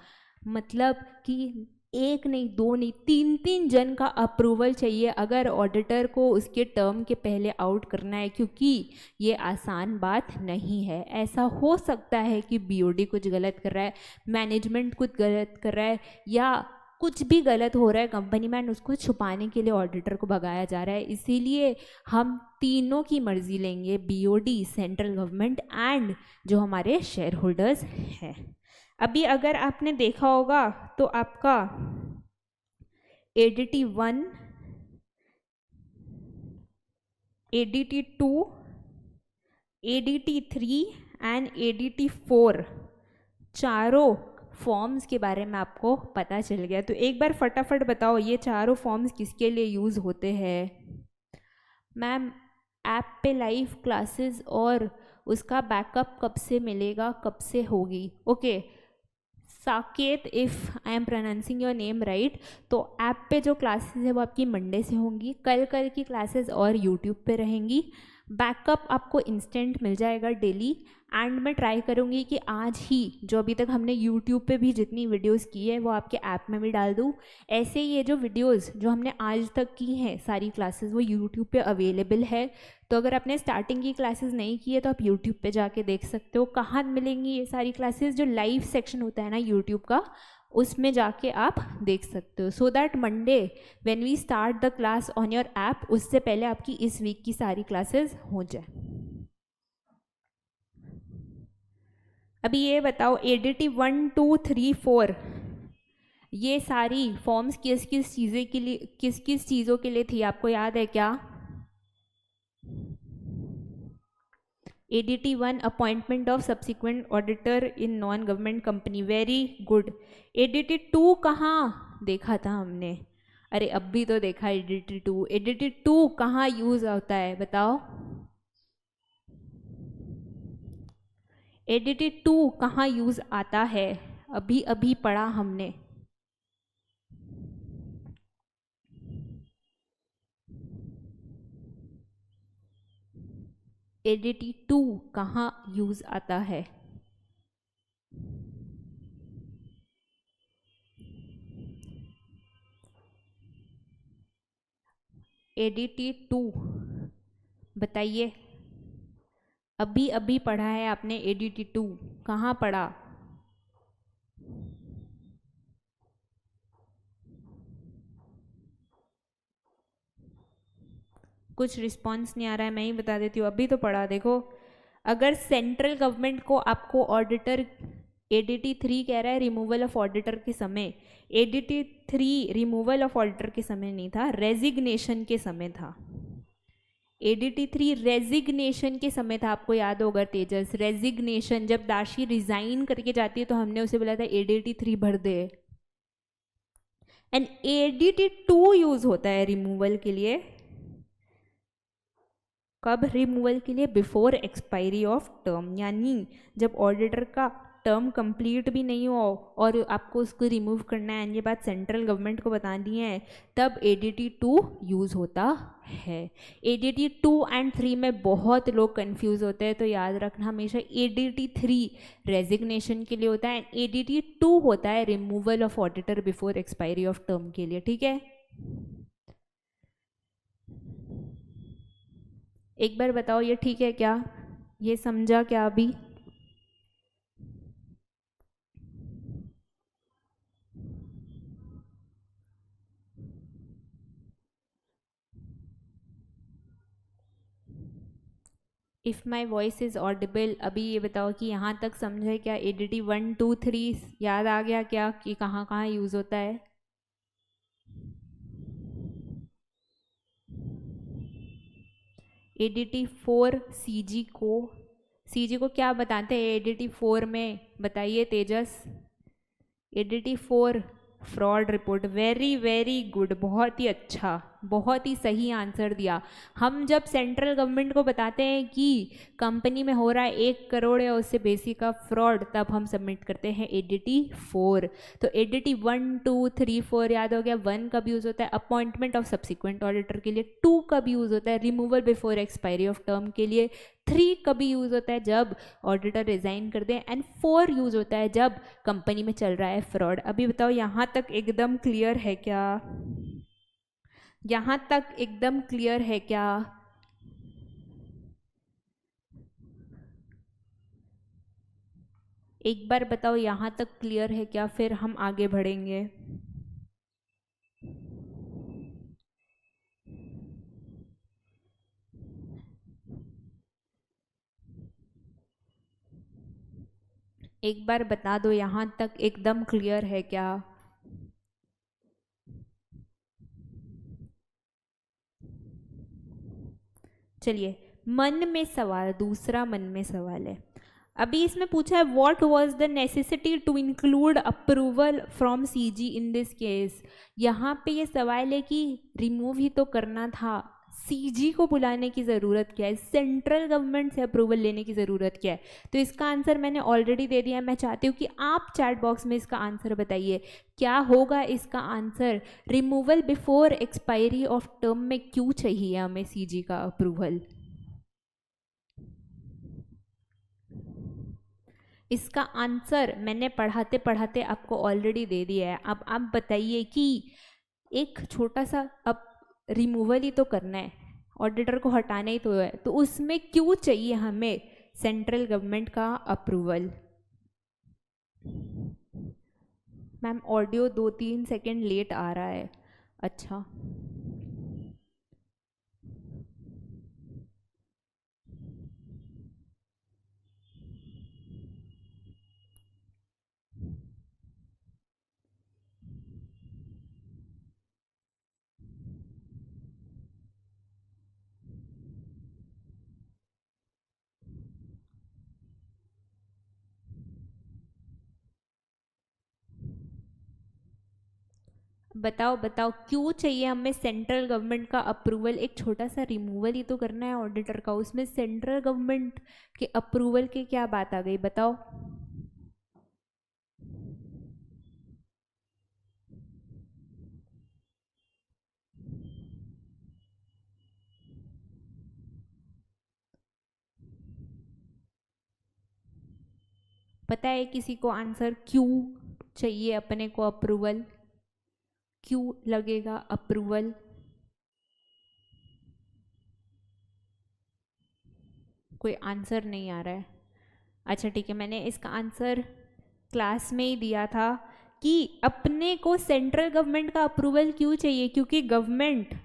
मतलब कि एक नहीं, दो नहीं, तीन तीन जन का अप्रूवल चाहिए अगर ऑडिटर को उसके टर्म के पहले आउट करना है, क्योंकि ये आसान बात नहीं है। ऐसा हो सकता है कि बीओडी कुछ गलत कर रहा है, मैनेजमेंट कुछ गलत कर रहा है, या कुछ भी गलत हो रहा है कंपनी में, उसको छुपाने के लिए ऑडिटर को भगाया जा रहा है। इसीलिए हम तीनों की मर्जी लेंगे, बीओडी, सेंट्रल गवर्नमेंट एंड जो हमारे शेयर होल्डर्स हैं। अभी अगर आपने देखा होगा तो आपका ADT 1, ADT 2, ADT 3 and ADT 4 चारों फॉर्म्स के बारे में आपको पता चल गया। तो एक बार फटाफट बताओ ये चारों फॉर्म्स किसके लिए यूज़ होते हैं? मैम ऐप पे लाइव क्लासेस और उसका बैकअप कब से मिलेगा, कब से होगी? Okay Saket, if I am pronouncing your name right, तो ऐप पे जो क्लासेस है वो आपकी मंडे से होंगी, कल की क्लासेस और यूट्यूब पे रहेंगी। बैकअप आपको इंस्टेंट मिल जाएगा डेली। एंड मैं ट्राई करूँगी कि आज ही जो अभी तक हमने यूट्यूब पे भी जितनी वीडियोस की है वो आपके ऐप में भी डाल दूँ। ऐसे ये जो वीडियोस जो हमने आज तक की हैं सारी क्लासेस वो यूट्यूब पे अवेलेबल है। तो अगर आपने स्टार्टिंग की क्लासेस नहीं की है तो आप यूट्यूब पे जाके देख सकते हो। कहाँ मिलेंगी ये सारी क्लासेस? जो लाइव सेक्शन होता है ना यूट्यूब का, उसमें जाके आप देख सकते हो, so that Monday when we start the class on your app उससे पहले आपकी इस वीक की सारी क्लासेस हो जाए। अभी ये बताओ एडीटी 1, 2, 3, 4 ये सारी फॉर्म्स किस किस चीज़ों के लिए थी, आपको याद है क्या? ADT 1 appointment of subsequent auditor in non government company, very good. ADT 2 कहाँ देखा था हमने? अरे अब भी तो देखा एडीटी 2। एडीटी 2 कहाँ यूज होता है बताओ? एडीटी 2 कहाँ यूज आता है? अभी अभी पढ़ा हमने। एडीटी 2 कहाँ यूज आता है? एडीटी 2 बताइए, अभी अभी पढ़ा है आपने एडीटी 2, कहाँ पढ़ा? कुछ रिस्पॉन्स नहीं आ रहा है, मैं ही बता देती हूँ, अभी तो पढ़ा। देखो अगर सेंट्रल गवर्नमेंट को आपको ऑडिटर, एडीटी 3 कह रहा है रिमूवल ऑफ ऑडिटर के समय, एडीटी 3 रिमूवल ऑफ ऑडिटर के समय नहीं था, रेजिग्नेशन के समय था। एडीटी 3 रेजिग्नेशन के समय था, आपको याद होगा तेजस, रेजिग्नेशन जब दाशी रिजाइन करके जाती है तो हमने उसे बोला था एडीटी 3 भर दे। एंड एडीटी 2 यूज होता है रिमूवल के लिए, कब रिमूवल के लिए? बिफोर एक्सपायरी ऑफ टर्म, यानी जब ऑडिटर का टर्म कंप्लीट भी नहीं हो और आपको उसको रिमूव करना है, ये बात सेंट्रल गवर्नमेंट को बतानी है, तब एडीटी 2 यूज़ होता है। एडीटी 2 एंड 3 में बहुत लोग कंफ्यूज होते हैं, तो याद रखना हमेशा एडीटी 3 रेजिग्नेशन के लिए होता है, एडीटी 2 होता है removal of auditor before expiry of term के लिए, ठीक है? एक बार बताओ ये ठीक है क्या? ये समझा क्या अभी? If my voice is Audible, अभी ये बताओ कि यहाँ तक समझे क्या? एडीटी 1, 2, 3 याद आ गया क्या कि कहाँ कहाँ यूज़ होता है? एडीटी 4 सीजी को क्या बताते हैं एडीटी 4 में? बताइए Tejas. ADT 4 fraud report. Very very good, बहुत ही अच्छा, बहुत ही सही आंसर दिया। हम जब सेंट्रल गवर्नमेंट को बताते हैं कि कंपनी में हो रहा है 1 करोड़ या उससे बेसी का फ्रॉड, तब हम सबमिट करते हैं एडीटी 4। तो एडीटी 1 2 3 4 याद हो गया। 1 कब यूज़ होता है? अपॉइंटमेंट ऑफ सब्सिक्वेंट ऑडिटर के लिए। 2 कब यूज़ होता है? Removal before expiry of term के लिए। 3 कभी यूज़ होता है? जब ऑडिटर रिजाइन कर दें। एंड 4 यूज़ होता है जब कंपनी में चल रहा है फ्रॉड। अभी बताओ यहाँ तक एकदम क्लियर है क्या? यहाँ तक एकदम क्लियर है क्या? एक बार बताओ यहाँ तक क्लियर है क्या, फिर हम आगे बढ़ेंगे। एक बार बता दो यहाँ तक एकदम क्लियर है क्या? चलिए, मन में सवाल, दूसरा मन में सवाल है। अभी इसमें पूछा है what was the necessity to include approval from CG in this case. यहाँ पे ये सवाल है कि रिमूव ही तो करना था, सीजी को बुलाने की ज़रूरत क्या है? सेंट्रल गवर्नमेंट से अप्रूवल लेने की ज़रूरत क्या है? तो इसका आंसर मैंने ऑलरेडी दे दिया है। मैं चाहती हूँ कि आप चैट बॉक्स में इसका आंसर बताइए, क्या होगा इसका answer? Removal before expiry of term में क्यों चाहिए हमें सीजी का अप्रूवल? इसका आंसर मैंने पढ़ाते पढ़ाते आपको ऑलरेडी दे दिया है। अब आप बताइए कि एक छोटा सा, अब रिमूवल ही तो करना है, ऑडिटर को हटाना ही तो है, तो उसमें क्यों चाहिए हमें सेंट्रल गवर्नमेंट का approval? Ma'am audio 2-3 second late आ रहा है। अच्छा, बताओ बताओ क्यों चाहिए हमें सेंट्रल गवर्नमेंट का अप्रूवल? एक छोटा सा रिमूवल ही तो करना है ऑडिटर का, उसमें सेंट्रल गवर्नमेंट के अप्रूवल की क्या बात आ गई? बताओ। पता है किसी को आंसर क्यों चाहिए अपने को अप्रूवल? क्यों लगेगा अप्रूवल? कोई आंसर नहीं आ रहा है। अच्छा ठीक है, मैंने इसका आंसर क्लास में ही दिया था कि अपने को सेंट्रल गवर्नमेंट का अप्रूवल क्यों चाहिए, क्योंकि गवर्नमेंट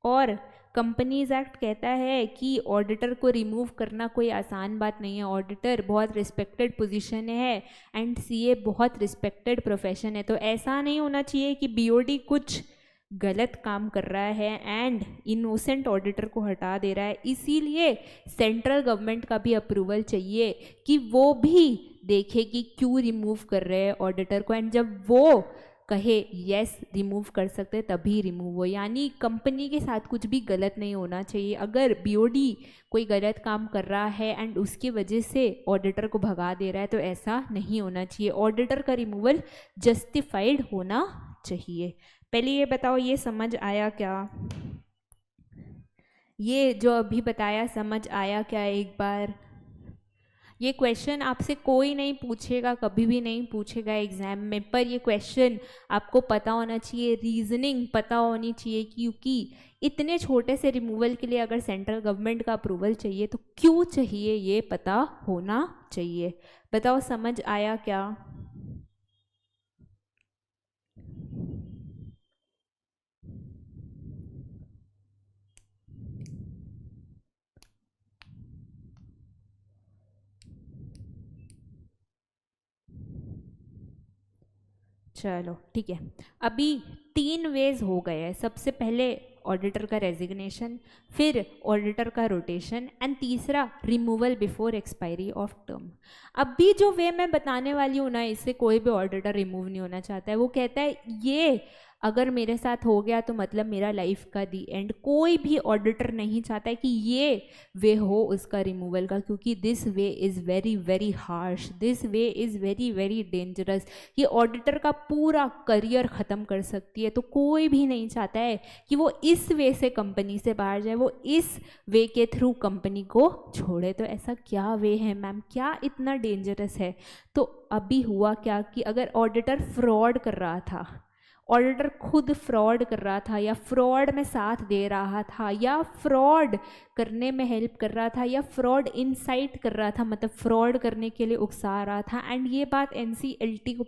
और कंपनीज एक्ट कहता है कि ऑडिटर को रिमूव करना कोई आसान बात नहीं है। ऑडिटर बहुत रिस्पेक्टेड पोजीशन है एंड सीए बहुत रिस्पेक्टेड प्रोफेशन है। तो ऐसा नहीं होना चाहिए कि बीओडी कुछ गलत काम कर रहा है एंड इनोसेंट ऑडिटर को हटा दे रहा है। इसीलिए सेंट्रल गवर्नमेंट का भी अप्रूवल चाहिए कि वो भी देखे कि क्यों रिमूव कर रहे हैं ऑडिटर को, एंड जब वो कहे यस रिमूव कर सकते हैं तभी रिमूव हो। यानी कंपनी के साथ कुछ भी गलत नहीं होना चाहिए। अगर बीओडी कोई गलत काम कर रहा है एंड उसकी वजह से ऑडिटर को भगा दे रहा है तो ऐसा नहीं होना चाहिए। ऑडिटर का रिमूवल जस्टिफाइड होना चाहिए। पहले ये बताओ, ये समझ आया क्या? ये जो अभी बताया समझ आया क्या? एक बार ये क्वेश्चन आपसे कोई नहीं पूछेगा, कभी भी नहीं पूछेगा एग्जाम में, पर ये क्वेश्चन आपको पता होना चाहिए, रीजनिंग पता होनी चाहिए, क्योंकि इतने छोटे से रिमूवल के लिए अगर सेंट्रल गवर्नमेंट का अप्रूवल चाहिए तो क्यों चाहिए ये पता होना चाहिए। बताओ समझ आया क्या? चलो ठीक है, अभी 3 वेज हो गए हैं। सबसे पहले ऑडिटर का रेजिग्नेशन, फिर ऑडिटर का रोटेशन, एंड तीसरा removal before expiry of term. अब भी जो वे मैं बताने वाली हूँ ना, इससे कोई भी ऑडिटर रिमूव नहीं होना चाहता है। वो कहता है ये अगर मेरे साथ हो गया तो मतलब मेरा लाइफ का दी एंड। कोई भी ऑडिटर नहीं चाहता है कि ये वे हो उसका रिमूवल का, क्योंकि this way is very very harsh, this way is very very dangerous. ये ऑडिटर का पूरा करियर ख़त्म कर सकती है। तो कोई भी नहीं चाहता है कि वो इस वे से कंपनी से बाहर जाए, वो इस वे के थ्रू कंपनी को छोड़े। तो ऐसा क्या वे है मैम, क्या इतना डेंजरस है? तो अभी हुआ क्या कि अगर ऑडिटर फ्रॉड कर रहा था, ऑडिटर खुद फ्रॉड कर रहा था या फ्रॉड में साथ दे रहा था या फ्रॉड करने में हेल्प कर रहा था या फ्रॉड इनसाइट कर रहा था, मतलब फ्रॉड करने के लिए उकसा रहा था, एंड ये बात एनसीएलटी को।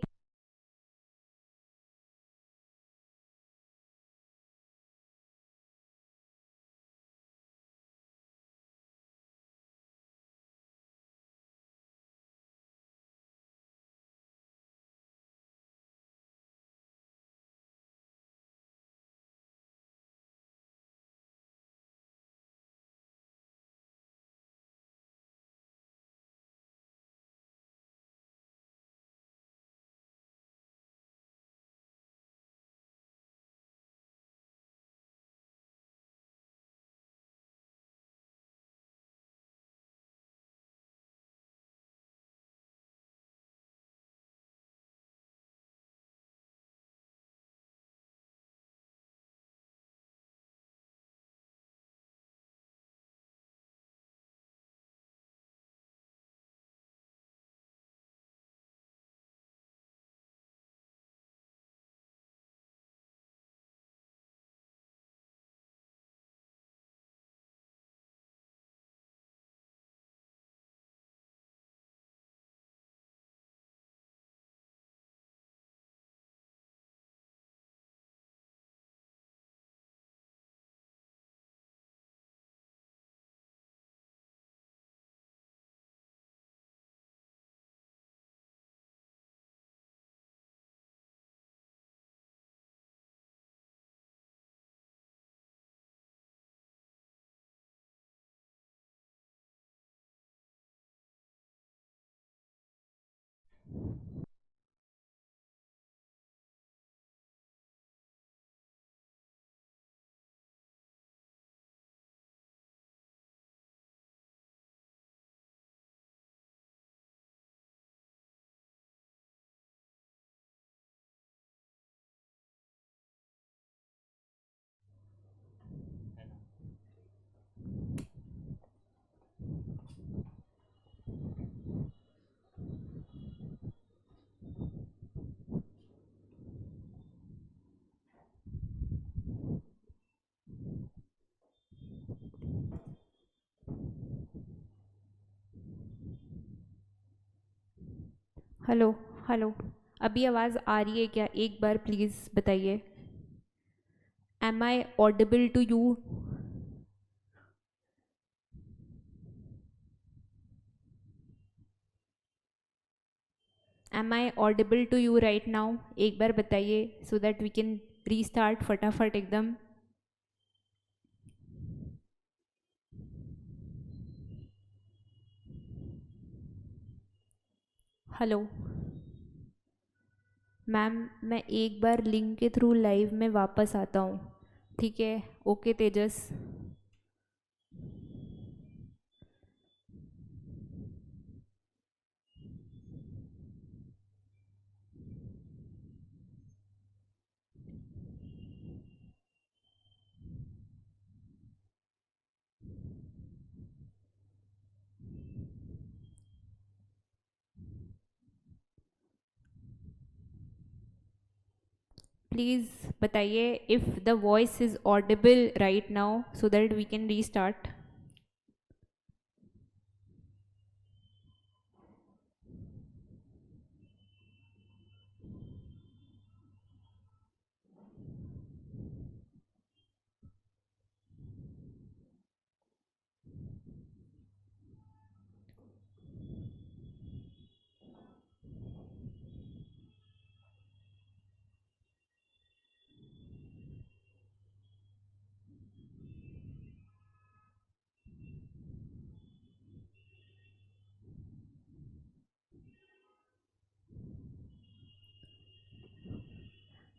हेलो, हेलो, अभी आवाज़ आ रही है क्या? एक बार प्लीज़ बताइए। Am I audible to you? Am I audible to you right now? एक बार बताइए so that we can restart फटाफट एकदम। हेलो मैम, मैं एक बार लिंक के थ्रू लाइव में वापस आता हूँ, ठीक है? ओके तेजस। प्लीज़ बताइए if the voice is audible right now so that we can restart.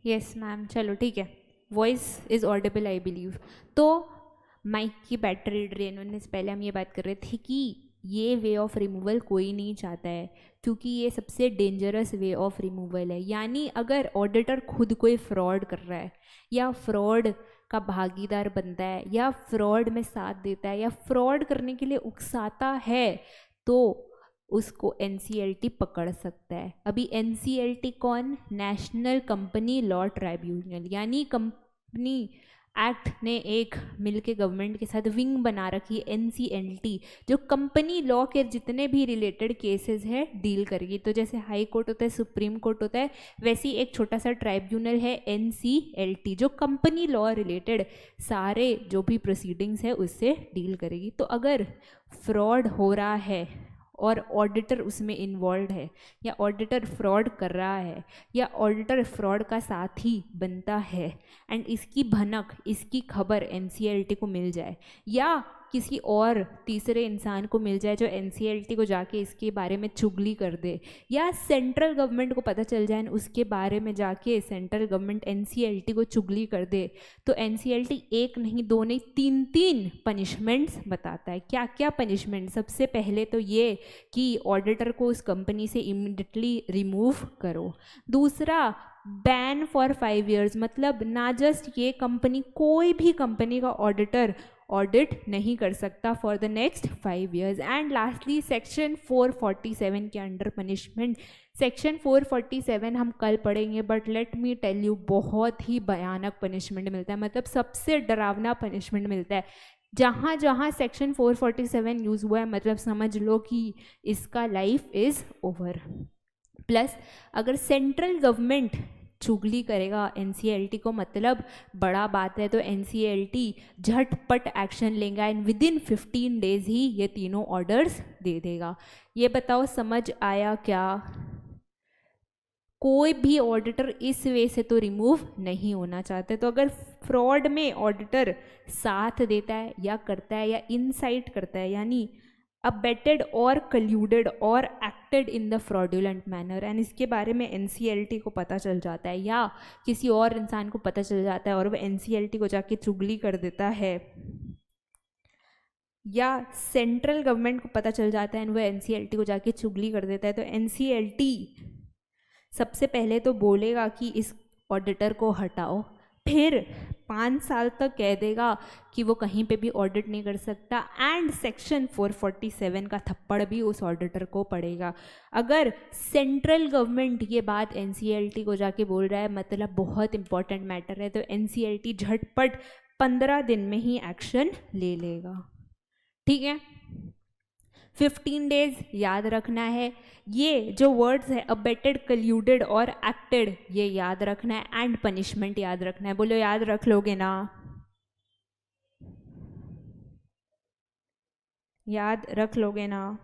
Yes ma'am, चलो ठीक है, voice is audible I believe. तो माइक की बैटरी ड्रेन होने से पहले हम ये बात कर रहे थे कि ये वे ऑफ रिमूवल कोई नहीं चाहता है, क्योंकि ये सबसे डेंजरस वे ऑफ रिमूवल है। यानी अगर ऑडिटर खुद कोई फ्रॉड कर रहा है या फ्रॉड का भागीदार बनता है या फ्रॉड में साथ देता है या फ्रॉड करने के लिए उकसाता है, तो उसको एनसीएलटी पकड़ सकता है। अभी एनसीएलटी कौन? नेशनल कंपनी लॉ ट्राइब्यूनल, यानी कंपनी एक्ट ने एक मिलके गवर्नमेंट के साथ विंग बना रखी है एनसीएलटी, जो कंपनी लॉ के जितने भी रिलेटेड केसेस है डील करेगी। तो जैसे हाई कोर्ट होता है, सुप्रीम कोर्ट होता है, वैसी एक छोटा सा ट्राइब्यूनल है एनसीएलटी, जो कंपनी लॉ रिलेटेड सारे जो भी प्रोसीडिंग्स है उससे डील करेगी। तो अगर फ्रॉड हो रहा है और ऑडिटर उसमें इन्वॉल्व है, या ऑडिटर फ्रॉड कर रहा है, या ऑडिटर फ्रॉड का साथी बनता है, एंड इसकी भनक, इसकी खबर एनसीएलटी को मिल जाए, या किसी और तीसरे इंसान को मिल जाए जो एनसीएलटी को जाके इसके बारे में चुगली कर दे, या सेंट्रल गवर्नमेंट को पता चल जाए उसके बारे में जाके सेंट्रल गवर्नमेंट एनसीएलटी को चुगली कर दे, तो एनसीएलटी एक नहीं, दो नहीं, तीन तीन पनिशमेंट्स बताता है। क्या क्या पनिशमेंट? सबसे पहले तो ये कि ऑडिटर को उस कंपनी से इमीडिएटली रिमूव करो। दूसरा, बैन फॉर 5 years, मतलब ना जस्ट ये कंपनी, कोई भी कंपनी का ऑडिटर ऑडिट नहीं कर सकता for the next 5 years। And lastly section 447 के अंडर पनिशमेंट। सेक्शन 447 हम कल पढ़ेंगे, but let me tell you, बहुत ही भयानक पनिशमेंट मिलता है, मतलब सबसे डरावना पनिशमेंट मिलता है। जहाँ जहाँ सेक्शन 447 यूज़ हुआ है, मतलब समझ लो कि इसका लाइफ इज़ ओवर। प्लस अगर सेंट्रल गवर्नमेंट चुगली करेगा एनसीएलटी को, मतलब बड़ा बात है, तो एनसीएलटी झटपट एक्शन लेगा एंड विद इन 15 days ही ये तीनों ऑर्डर्स दे देगा। ये बताओ समझ आया क्या? कोई भी ऑडिटर इस वे से तो रिमूव नहीं होना चाहते। तो अगर फ्रॉड में ऑडिटर साथ देता है या करता है या इनसाइट करता है, यानी अबेटेड और कल्यूडेड और acted in the fraudulent manner, and इसके बारे में एनसीएलटी को पता चल जाता है या किसी और इंसान को पता चल जाता है और वह एनसीएलटी को जाके चुगली कर देता है, या सेंट्रल गवर्नमेंट को पता चल जाता है एंड वह एनसीएलटी को जाके चुगली कर देता है, तो एनसीएलटी सबसे पहले तो बोलेगा कि इस ऑडिटर को हटाओ, फिर 5 साल तक कह देगा कि वो कहीं पे भी ऑडिट नहीं कर सकता, एंड सेक्शन 447 का थप्पड़ भी उस ऑडिटर को पड़ेगा। अगर सेंट्रल गवर्नमेंट ये बात एनसीएलटी को जाके बोल रहा है, मतलब बहुत इंपॉर्टेंट मैटर है, तो एनसीएलटी झटपट 15 दिन में ही एक्शन ले लेगा। ठीक है, 15 days याद रखना है। ये जो वर्ड्स है अबेटेड, कल्यूडेड और एक्टेड, ये याद रखना है, एंड पनिशमेंट याद रखना है। बोलो याद रख लोगे ना? याद रख लोगे ना?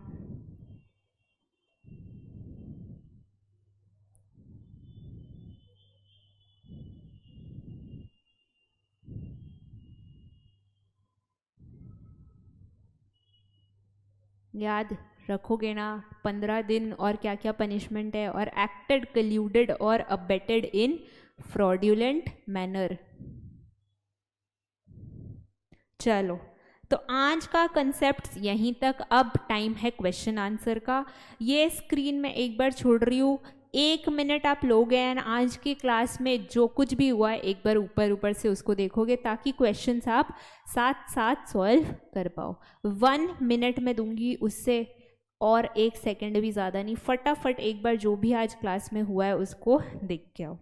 याद रखोगे ना? 15 दिन और क्या क्या पनिशमेंट है, और एक्टेड, कल्यूडेड और अबेटेड इन फ्रॉड्यूलेंट मैनर। चलो, तो आज का कंसेप्ट यहीं तक। अब टाइम है क्वेश्चन आंसर का। ये स्क्रीन में एक बार छोड़ रही हूँ, 1 मिनट आप लोगे एंड आज की क्लास में जो कुछ भी हुआ है एक बार ऊपर ऊपर से उसको देखोगे, ताकि क्वेश्चंस आप साथ साथ सॉल्व कर पाओ। 1 मिनट में दूंगी, उससे और 1 सेकंड भी ज़्यादा नहीं। फटाफट एक बार जो भी आज क्लास में हुआ है उसको देख के आओ।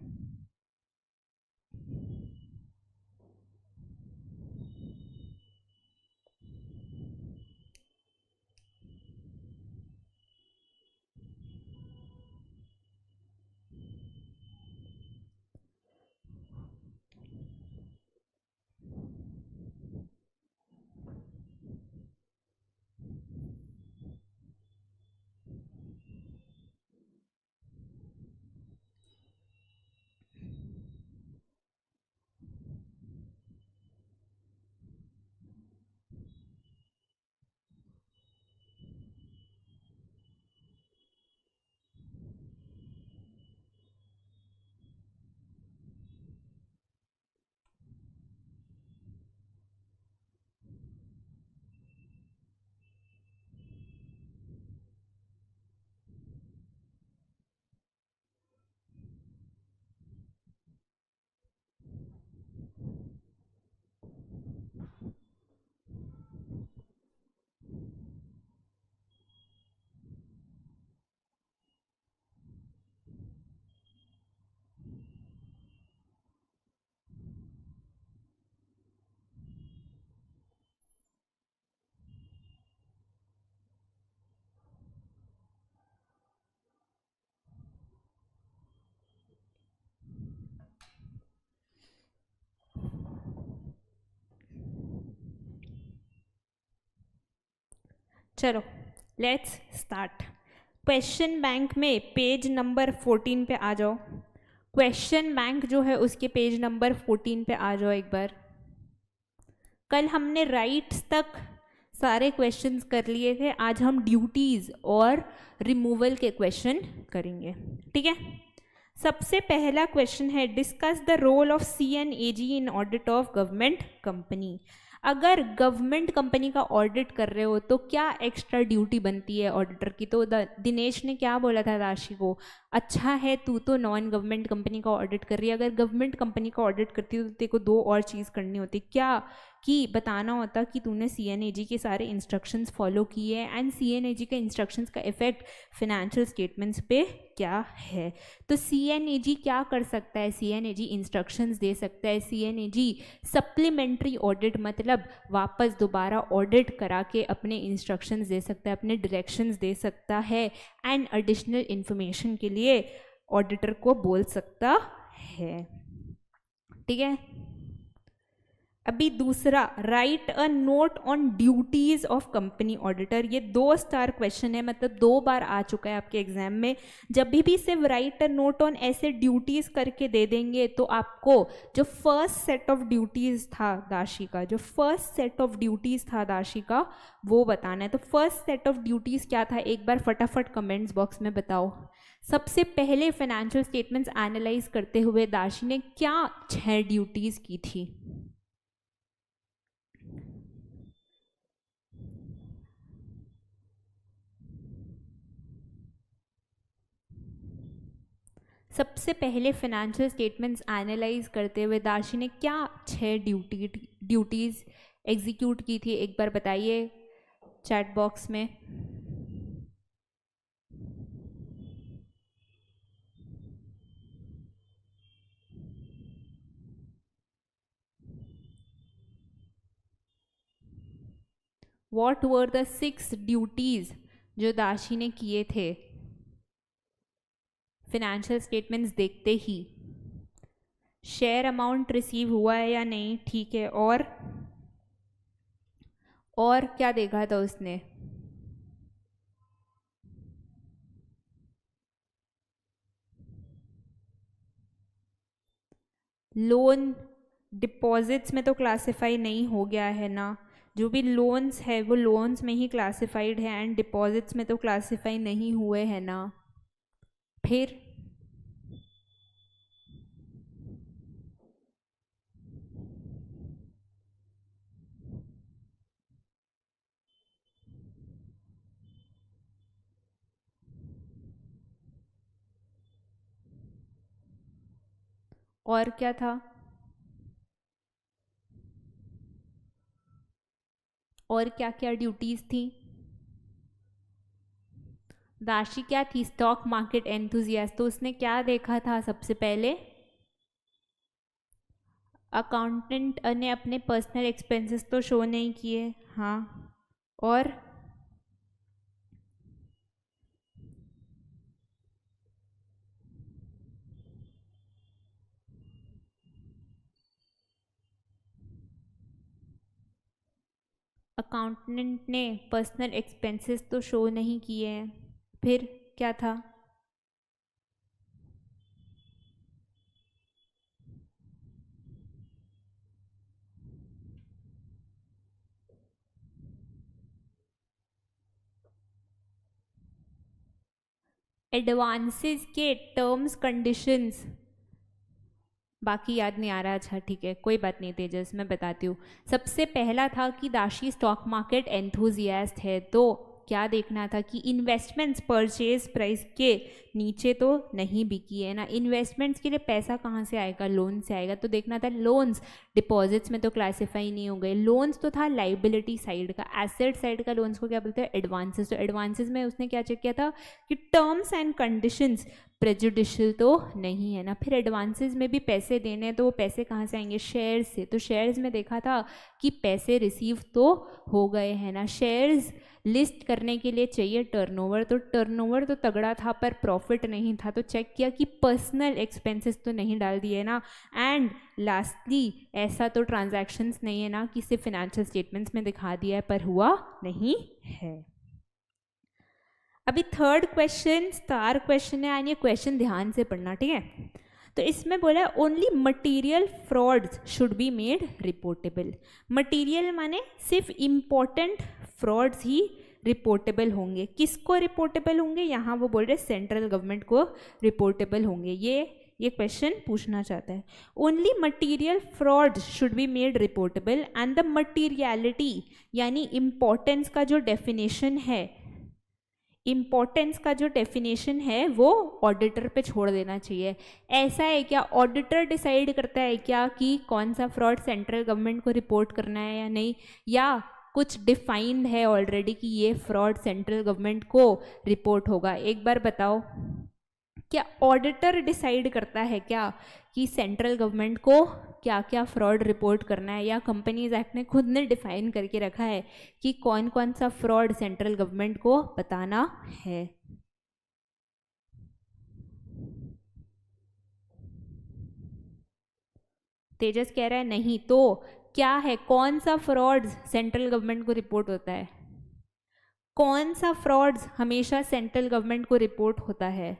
चलो लेट्स स्टार्ट। क्वेश्चन बैंक में पेज नंबर 14 पे आ जाओ। क्वेश्चन बैंक जो है उसके पेज नंबर 14 पे आ जाओ एक बार। कल हमने राइट्स तक सारे क्वेश्चंस कर लिए थे, आज हम ड्यूटीज और रिमूवल के क्वेश्चन करेंगे, ठीक है। सबसे पहला क्वेश्चन है discuss the role of CNAG in audit of government company. अगर गवर्नमेंट कंपनी का ऑडिट कर रहे हो तो क्या एक्स्ट्रा ड्यूटी बनती है ऑडिटर की। तो दिनेश ने क्या बोला था राशि को, अच्छा है तू तो नॉन गवर्नमेंट कंपनी का ऑडिट कर रही है, अगर गवर्नमेंट कंपनी का ऑडिट करती हो तो तेरे को दो और चीज़ करनी होती, क्या कि बताना होता कि तूने CNAG के सारे इंस्ट्रक्शंस फॉलो किए एंड CNAG के इंस्ट्रक्शंस का इफेक्ट फिनेंशियल स्टेटमेंट्स पे क्या है। तो CNAG क्या कर सकता है, CNAG इंस्ट्रक्शंस दे सकता है। CNAG सप्लीमेंट्री ऑडिट मतलब वापस दोबारा ऑडिट करा के अपने इंस्ट्रक्शंस दे सकता है, अपने डायरेक्शंस दे सकता है एंड एडिशनल इंफॉर्मेशन के लिए ऑडिटर को बोल सकता है, ठीक है। अभी दूसरा, right a note on duties of company auditor. ये 2 स्टार क्वेश्चन है, मतलब 2 बार आ चुका है आपके एग्जाम में। जब भी सिर्फ राइट अ नोट ऑन ऐसे ड्यूटीज करके दे देंगे तो आपको जो फर्स्ट सेट ऑफ ड्यूटीज था दाशी का, जो फर्स्ट सेट ऑफ ड्यूटीज था दाशी का वो बताना है। तो फर्स्ट सेट ऑफ ड्यूटीज क्या था, एक बार फटाफट कमेंट्स बॉक्स में बताओ। सबसे पहले फाइनेंशियल स्टेटमेंट्स एनालाइज करते हुए दाशी ने क्या 6 ड्यूटीज की थी। सबसे पहले फाइनेंशियल स्टेटमेंट्स एनालाइज करते हुए दाशी ने क्या 6 ड्यूटीज़ एग्जीक्यूट की थी, एक बार बताइए चैट बॉक्स में। What were the 6 ड्यूटीज़ जो दाशी ने किए थे फिनेंशियल स्टेटमेंट्स देखते ही। शेयर अमाउंट रिसीव हुआ है या नहीं, ठीक है। और क्या देखा था उसने, लोन डिपॉजिट्स में तो क्लासिफाई नहीं हो गया है ना, जो भी लोन्स है वो लोन्स में ही क्लासिफाइड है एंड डिपॉजिट्स में तो क्लासिफाई नहीं हुए हैं ना। फिर और क्या था, और क्या क्या ड्यूटीज थी। दाशी क्या थी, स्टॉक मार्केट एंथुजियास्ट। तो उसने क्या देखा था सबसे पहले, अकाउंटेंट ने अपने पर्सनल एक्सपेंसेस तो शो नहीं किए, हाँ। और अकाउंटेंट ने पर्सनल एक्सपेंसेस तो शो नहीं किए हैं। फिर क्या था, एडवांसेस के टर्म्स कंडीशंस बाकी याद नहीं आ रहा, अच्छा ठीक है कोई बात नहीं तेजस, मैं बताती हूँ। सबसे पहला था कि दाशी स्टॉक मार्केट एंथुजियास्ट है, तो क्या देखना था कि इन्वेस्टमेंट्स परचेज प्राइस के नीचे तो नहीं बिकी है ना। इन्वेस्टमेंट्स के लिए पैसा कहाँ से आएगा, लोन से आएगा। तो देखना था लोन्स डिपॉजिट्स में तो क्लासिफाई नहीं हो गए। लोन्स तो था लाइबिलिटी साइड का, एसेट साइड का लोन्स को क्या बोलते हैं, एडवांसेस। तो एडवांसेस में उसने क्या चेक किया था कि टर्म्स एंड कंडीशंस प्रेजुडिशियल तो नहीं है ना। फिर एडवांसेस में भी पैसे देने हैं तो वो पैसे कहाँ से आएंगे, शेयर्स से। तो शेयर्स में देखा था कि पैसे रिसीव तो हो गए हैं ना। शेयर्स लिस्ट करने के लिए चाहिए टर्नओवर, तो टर्नओवर तो तगड़ा था पर प्रॉफिट नहीं था। तो चेक किया कि पर्सनल एक्सपेंसेस तो नहीं डाल दिए ना। एंड लास्टली ऐसा तो ट्रांजैक्शंस नहीं है ना कि सिर्फ फिनेंशियल स्टेटमेंट्स में दिखा दिया है पर हुआ नहीं है। अभी थर्ड क्वेश्चन स्टार क्वेश्चन है, एंड ये क्वेश्चन ध्यान से पढ़ना, ठीक है। तो इसमें बोला है only material frauds should be made reportable. Material माने सिर्फ इम्पोर्टेंट फ्रॉड्स ही रिपोर्टेबल होंगे। किसको रिपोर्टेबल होंगे, यहाँ वो बोल रहे सेंट्रल गवर्नमेंट को रिपोर्टेबल होंगे। ये क्वेश्चन पूछना चाहता है। Only material frauds should be made reportable and the materiality यानी इम्पोर्टेंस का जो डेफिनेशन है, इम्पोर्टेंस का जो डेफिनेशन है वो ऑडिटर पे छोड़ देना चाहिए। ऐसा है क्या, ऑडिटर डिसाइड करता है क्या कि कौन सा फ्रॉड सेंट्रल गवर्नमेंट को रिपोर्ट करना है या नहीं, या कुछ डिफाइंड है ऑलरेडी कि ये फ्रॉड सेंट्रल गवर्नमेंट को रिपोर्ट होगा? एक बार बताओ, क्या ऑडिटर डिसाइड करता है क्या कि सेंट्रल गवर्नमेंट को क्या क्या फ्रॉड रिपोर्ट करना है, या कंपनीज एक्ट ने खुद ने डिफाइन करके रखा है कि कौन कौन सा फ्रॉड सेंट्रल गवर्नमेंट को बताना है? तेजस कह रहा है नहीं, तो क्या है, कौन सा फ्रॉड सेंट्रल गवर्नमेंट को रिपोर्ट होता है? कौन सा फ्रॉड हमेशा सेंट्रल गवर्नमेंट को रिपोर्ट होता है?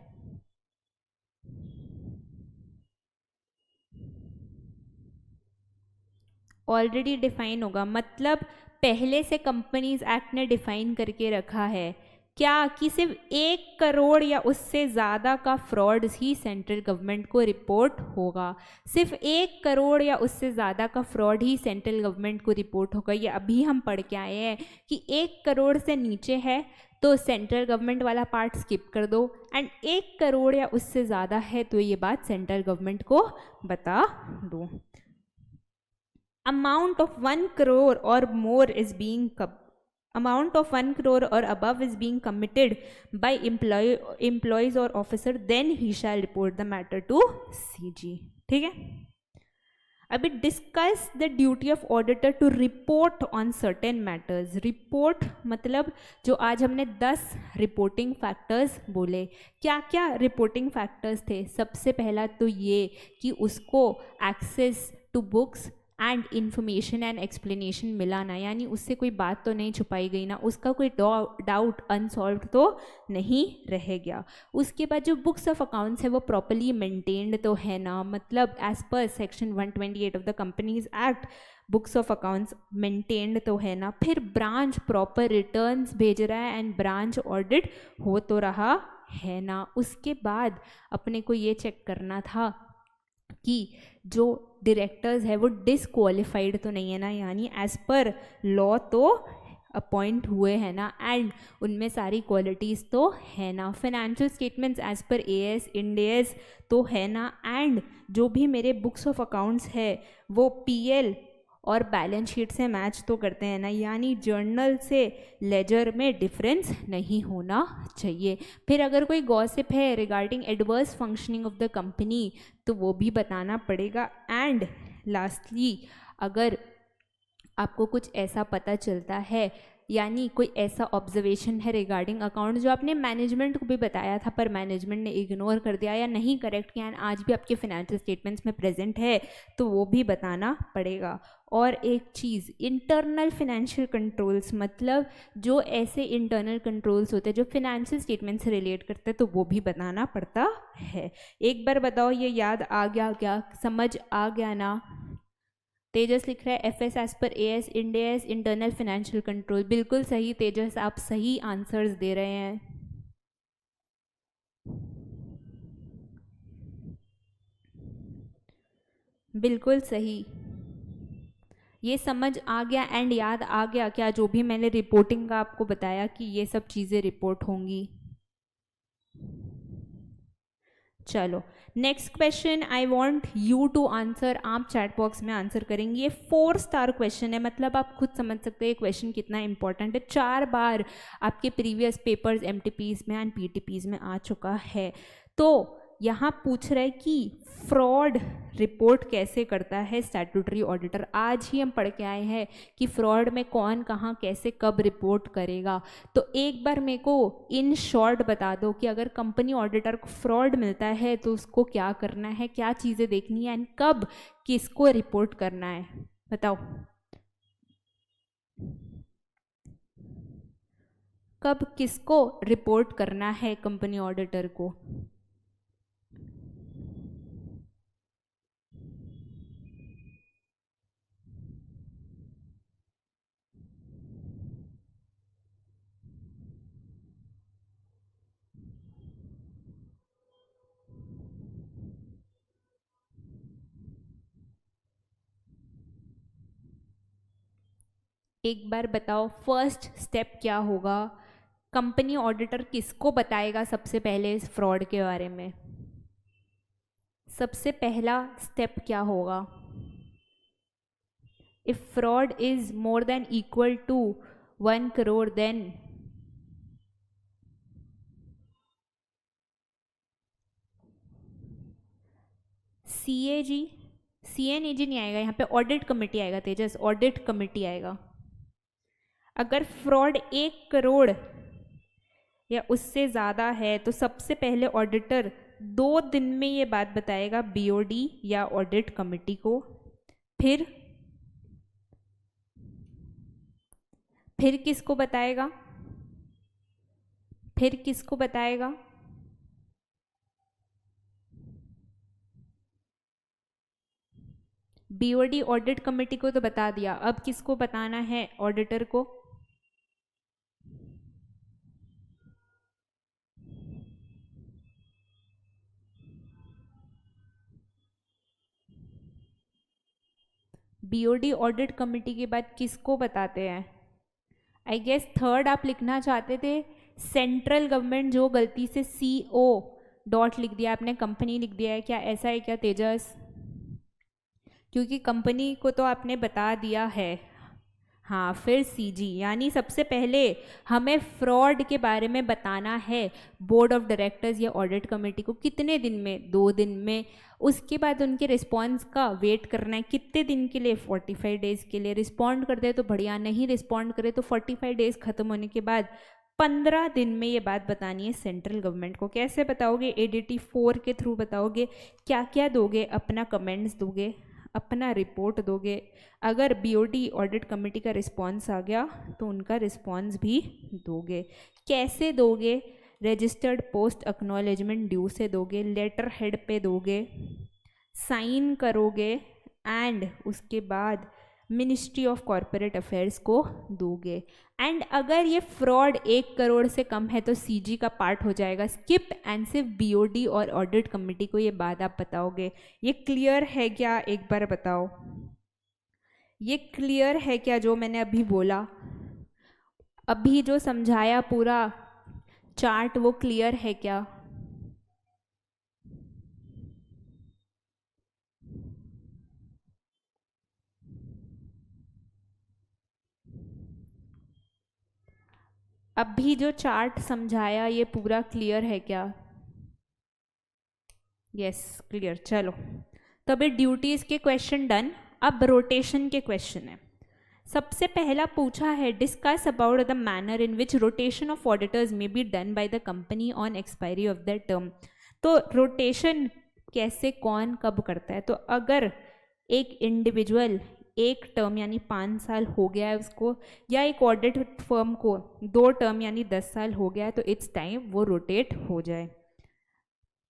ऑलरेडी डिफाइन होगा, मतलब पहले से कंपनीज एक्ट ने डिफाइन करके रखा है क्या कि सिर्फ 1 करोड़ या उससे ज़्यादा का फ्रॉड ही सेंट्रल गवर्नमेंट को रिपोर्ट होगा। सिर्फ 1 करोड़ या उससे ज़्यादा का फ्रॉड ही सेंट्रल गवर्नमेंट को रिपोर्ट होगा। ये अभी हम पढ़ के आए हैं कि 1 करोड़ से नीचे है तो सेंट्रल गवर्नमेंट वाला पार्ट स्किप कर दो, एंड 1 करोड़ या उससे ज़्यादा है तो ये बात सेंट्रल गवर्नमेंट को बता दो। Amount of 1 crore or more is being amount of 1 crore or above is being committed by employees or officer, then he shall report the matter to CG। ठीक है, अभी discuss the duty of auditor to report on certain matters. Report मतलब जो आज हमने 10 रिपोर्टिंग फैक्टर्स बोले, क्या क्या रिपोर्टिंग फैक्टर्स थे? सबसे पहला तो ये कि उसको access to books and information and explanation मिला ना, यानी उससे कोई बात तो नहीं छुपाई गई ना, उसका कोई डाउट अनसॉल्व तो नहीं रह गया। उसके बाद जो बुक्स ऑफ अकाउंट्स है वो प्रॉपरली मेंटेन्ड तो है ना, मतलब एज पर section 128 of the companies act books of accounts maintained तो है ना। फिर ब्रांच प्रॉपर रिटर्न्स भेज रहा है एंड ब्रांच ऑडिट हो तो रहा है ना। उसके बाद अपने को ये चेक करना था कि जो डायरेक्टर्स है वो डिसक्वालिफाइड तो नहीं है ना, यानी एज पर लॉ तो अपॉइंट हुए हैं ना, एंड उनमें सारी क्वालिटीज़ तो है ना। Financial statements as per AS Ind AS तो है ना, एंड जो भी मेरे बुक्स ऑफ अकाउंट्स है वो PL और बैलेंस शीट से मैच तो करते हैं ना, यानी जर्नल से लेजर में डिफरेंस नहीं होना चाहिए। फिर अगर कोई गॉसिप है regarding adverse functioning of the company तो वो भी बताना पड़ेगा। एंड लास्टली अगर आपको कुछ ऐसा पता चलता है, यानी कोई ऐसा ऑब्जर्वेशन है रिगार्डिंग अकाउंट जो आपने मैनेजमेंट को भी बताया था पर मैनेजमेंट ने इग्नोर कर दिया या नहीं करेक्ट किया, आज भी आपके फाइनेंशियल स्टेटमेंट्स में प्रेजेंट है, तो वो भी बताना पड़ेगा। और एक चीज़, इंटरनल फाइनेंशियल कंट्रोल्स, मतलब जो ऐसे इंटरनल कंट्रोल्स होते हैं जो फाइनेंशियल स्टेटमेंट से रिलेट करते हैं, तो वो भी बताना पड़ता है। एक बार बताओ, ये याद आ गया क्या, समझ आ गया ना? तेजस लिख रहा है FS as per AS Ind AS internal financial control. बिल्कुल सही तेजस, आप सही आंसर्स दे रहे हैं। बिल्कुल सही, ये समझ आ गया एंड याद आ गया क्या जो भी मैंने रिपोर्टिंग का आपको बताया कि ये सब चीज़ें रिपोर्ट होंगी। चलो next question I want you to answer, आप चैट बॉक्स में आंसर करेंगे। ये 4 स्टार क्वेश्चन है, मतलब आप खुद समझ सकते हैं क्वेश्चन कितना इंपॉर्टेंट है। 4 बार आपके प्रीवियस पेपर्स MTPs में एंड PTPs में आ चुका है। तो यहाँ पूछ रहा है कि फ्रॉड रिपोर्ट कैसे करता है स्टैट्यूटरी ऑडिटर। आज ही हम पढ़ के आए हैं कि फ्रॉड में कौन कहाँ कैसे कब रिपोर्ट करेगा। तो एक बार मेरे को इन शॉर्ट बता दो कि अगर कंपनी ऑडिटर को फ्रॉड मिलता है तो उसको क्या करना है, क्या चीज़ें देखनी है एंड कब किसको रिपोर्ट करना है, बताओ। कब किसको रिपोर्ट करना है कंपनी ऑडिटर को? एक बार बताओ फर्स्ट स्टेप क्या होगा? कंपनी ऑडिटर किसको बताएगा सबसे पहले इस फ्रॉड के बारे में? सबसे पहला स्टेप क्या होगा? If fraud is more than equal to 1 crore then CAG नहीं आएगा यहाँ पे, ऑडिट कमेटी आएगा तेजस, ऑडिट कमेटी आएगा। अगर फ्रॉड 1 करोड़ या उससे ज़्यादा है तो सबसे पहले ऑडिटर 2 दिन में ये बात बताएगा BOD या ऑडिट कमेटी को। फिर किसको बताएगा? BOD ऑडिट कमेटी को तो बता दिया, अब किसको बताना है? ऑडिटर को। BOD ऑडिट कमेटी के बाद किसको बताते हैं? आई गेस थर्ड आप लिखना चाहते थे, सेंट्रल गवर्नमेंट, जो गलती से CO डॉट लिख दिया आपने, कंपनी लिख दिया है, क्या ऐसा है क्या तेजस? क्योंकि कंपनी को तो आपने बता दिया है। हाँ, फिर CG, यानी सबसे पहले हमें फ्रॉड के बारे में बताना है बोर्ड ऑफ डायरेक्टर्स या ऑडिट कमेटी को। कितने दिन में? 2 दिन में। उसके बाद उनके रिस्पॉन्स का वेट करना है। कितने दिन के लिए? 45 डेज़ के लिए। रिस्पॉन्ड कर दे तो बढ़िया, नहीं रिस्पॉन्ड करे तो 45 डेज़ खत्म होने के बाद 15 दिन में ये बात बतानी है सेंट्रल गवर्नमेंट को। कैसे बताओगे? ADT 4 के थ्रू बताओगे। क्या क्या दोगे? अपना कमेंट्स दोगे, अपना रिपोर्ट दोगे। अगर BOD ऑडिट कमेटी का रिस्पॉन्स आ गया तो उनका रिस्पॉन्स भी दोगे। कैसे दोगे? रजिस्टर्ड पोस्ट एक्नॉलेजमेंट ड्यू से दोगे, लेटर हेड पे दोगे, साइन करोगे एंड उसके बाद मिनिस्ट्री ऑफ कॉरपोरेट अफेयर्स को दोगे। एंड अगर ये फ्रॉड 1 करोड़ से कम है तो CG का पार्ट हो जाएगा स्किप एंड सिर्फ BOD और ऑडिट कमेटी को ये बात आप बताओगे। ये क्लियर है क्या? एक बार बताओ, ये क्लियर है क्या जो मैंने अभी बोला? अभी जो समझाया पूरा चार्ट वो क्लियर है क्या? अभी जो चार्ट समझाया ये पूरा क्लियर है क्या? Yes, clear. चलो, तो अभी ड्यूटीज के क्वेश्चन डन। अब रोटेशन के क्वेश्चन है। सबसे पहला पूछा है, discuss about the manner in which rotation of auditors may be done by the company on expiry of the term. तो रोटेशन कैसे, कौन, कब करता है? तो अगर एक इंडिविजुअल 1 टर्म यानी 5 साल हो गया है उसको, या एक ऑडिट फर्म को 2 टर्म यानी 10 साल हो गया है, तो इट्स टाइम वो रोटेट हो जाए।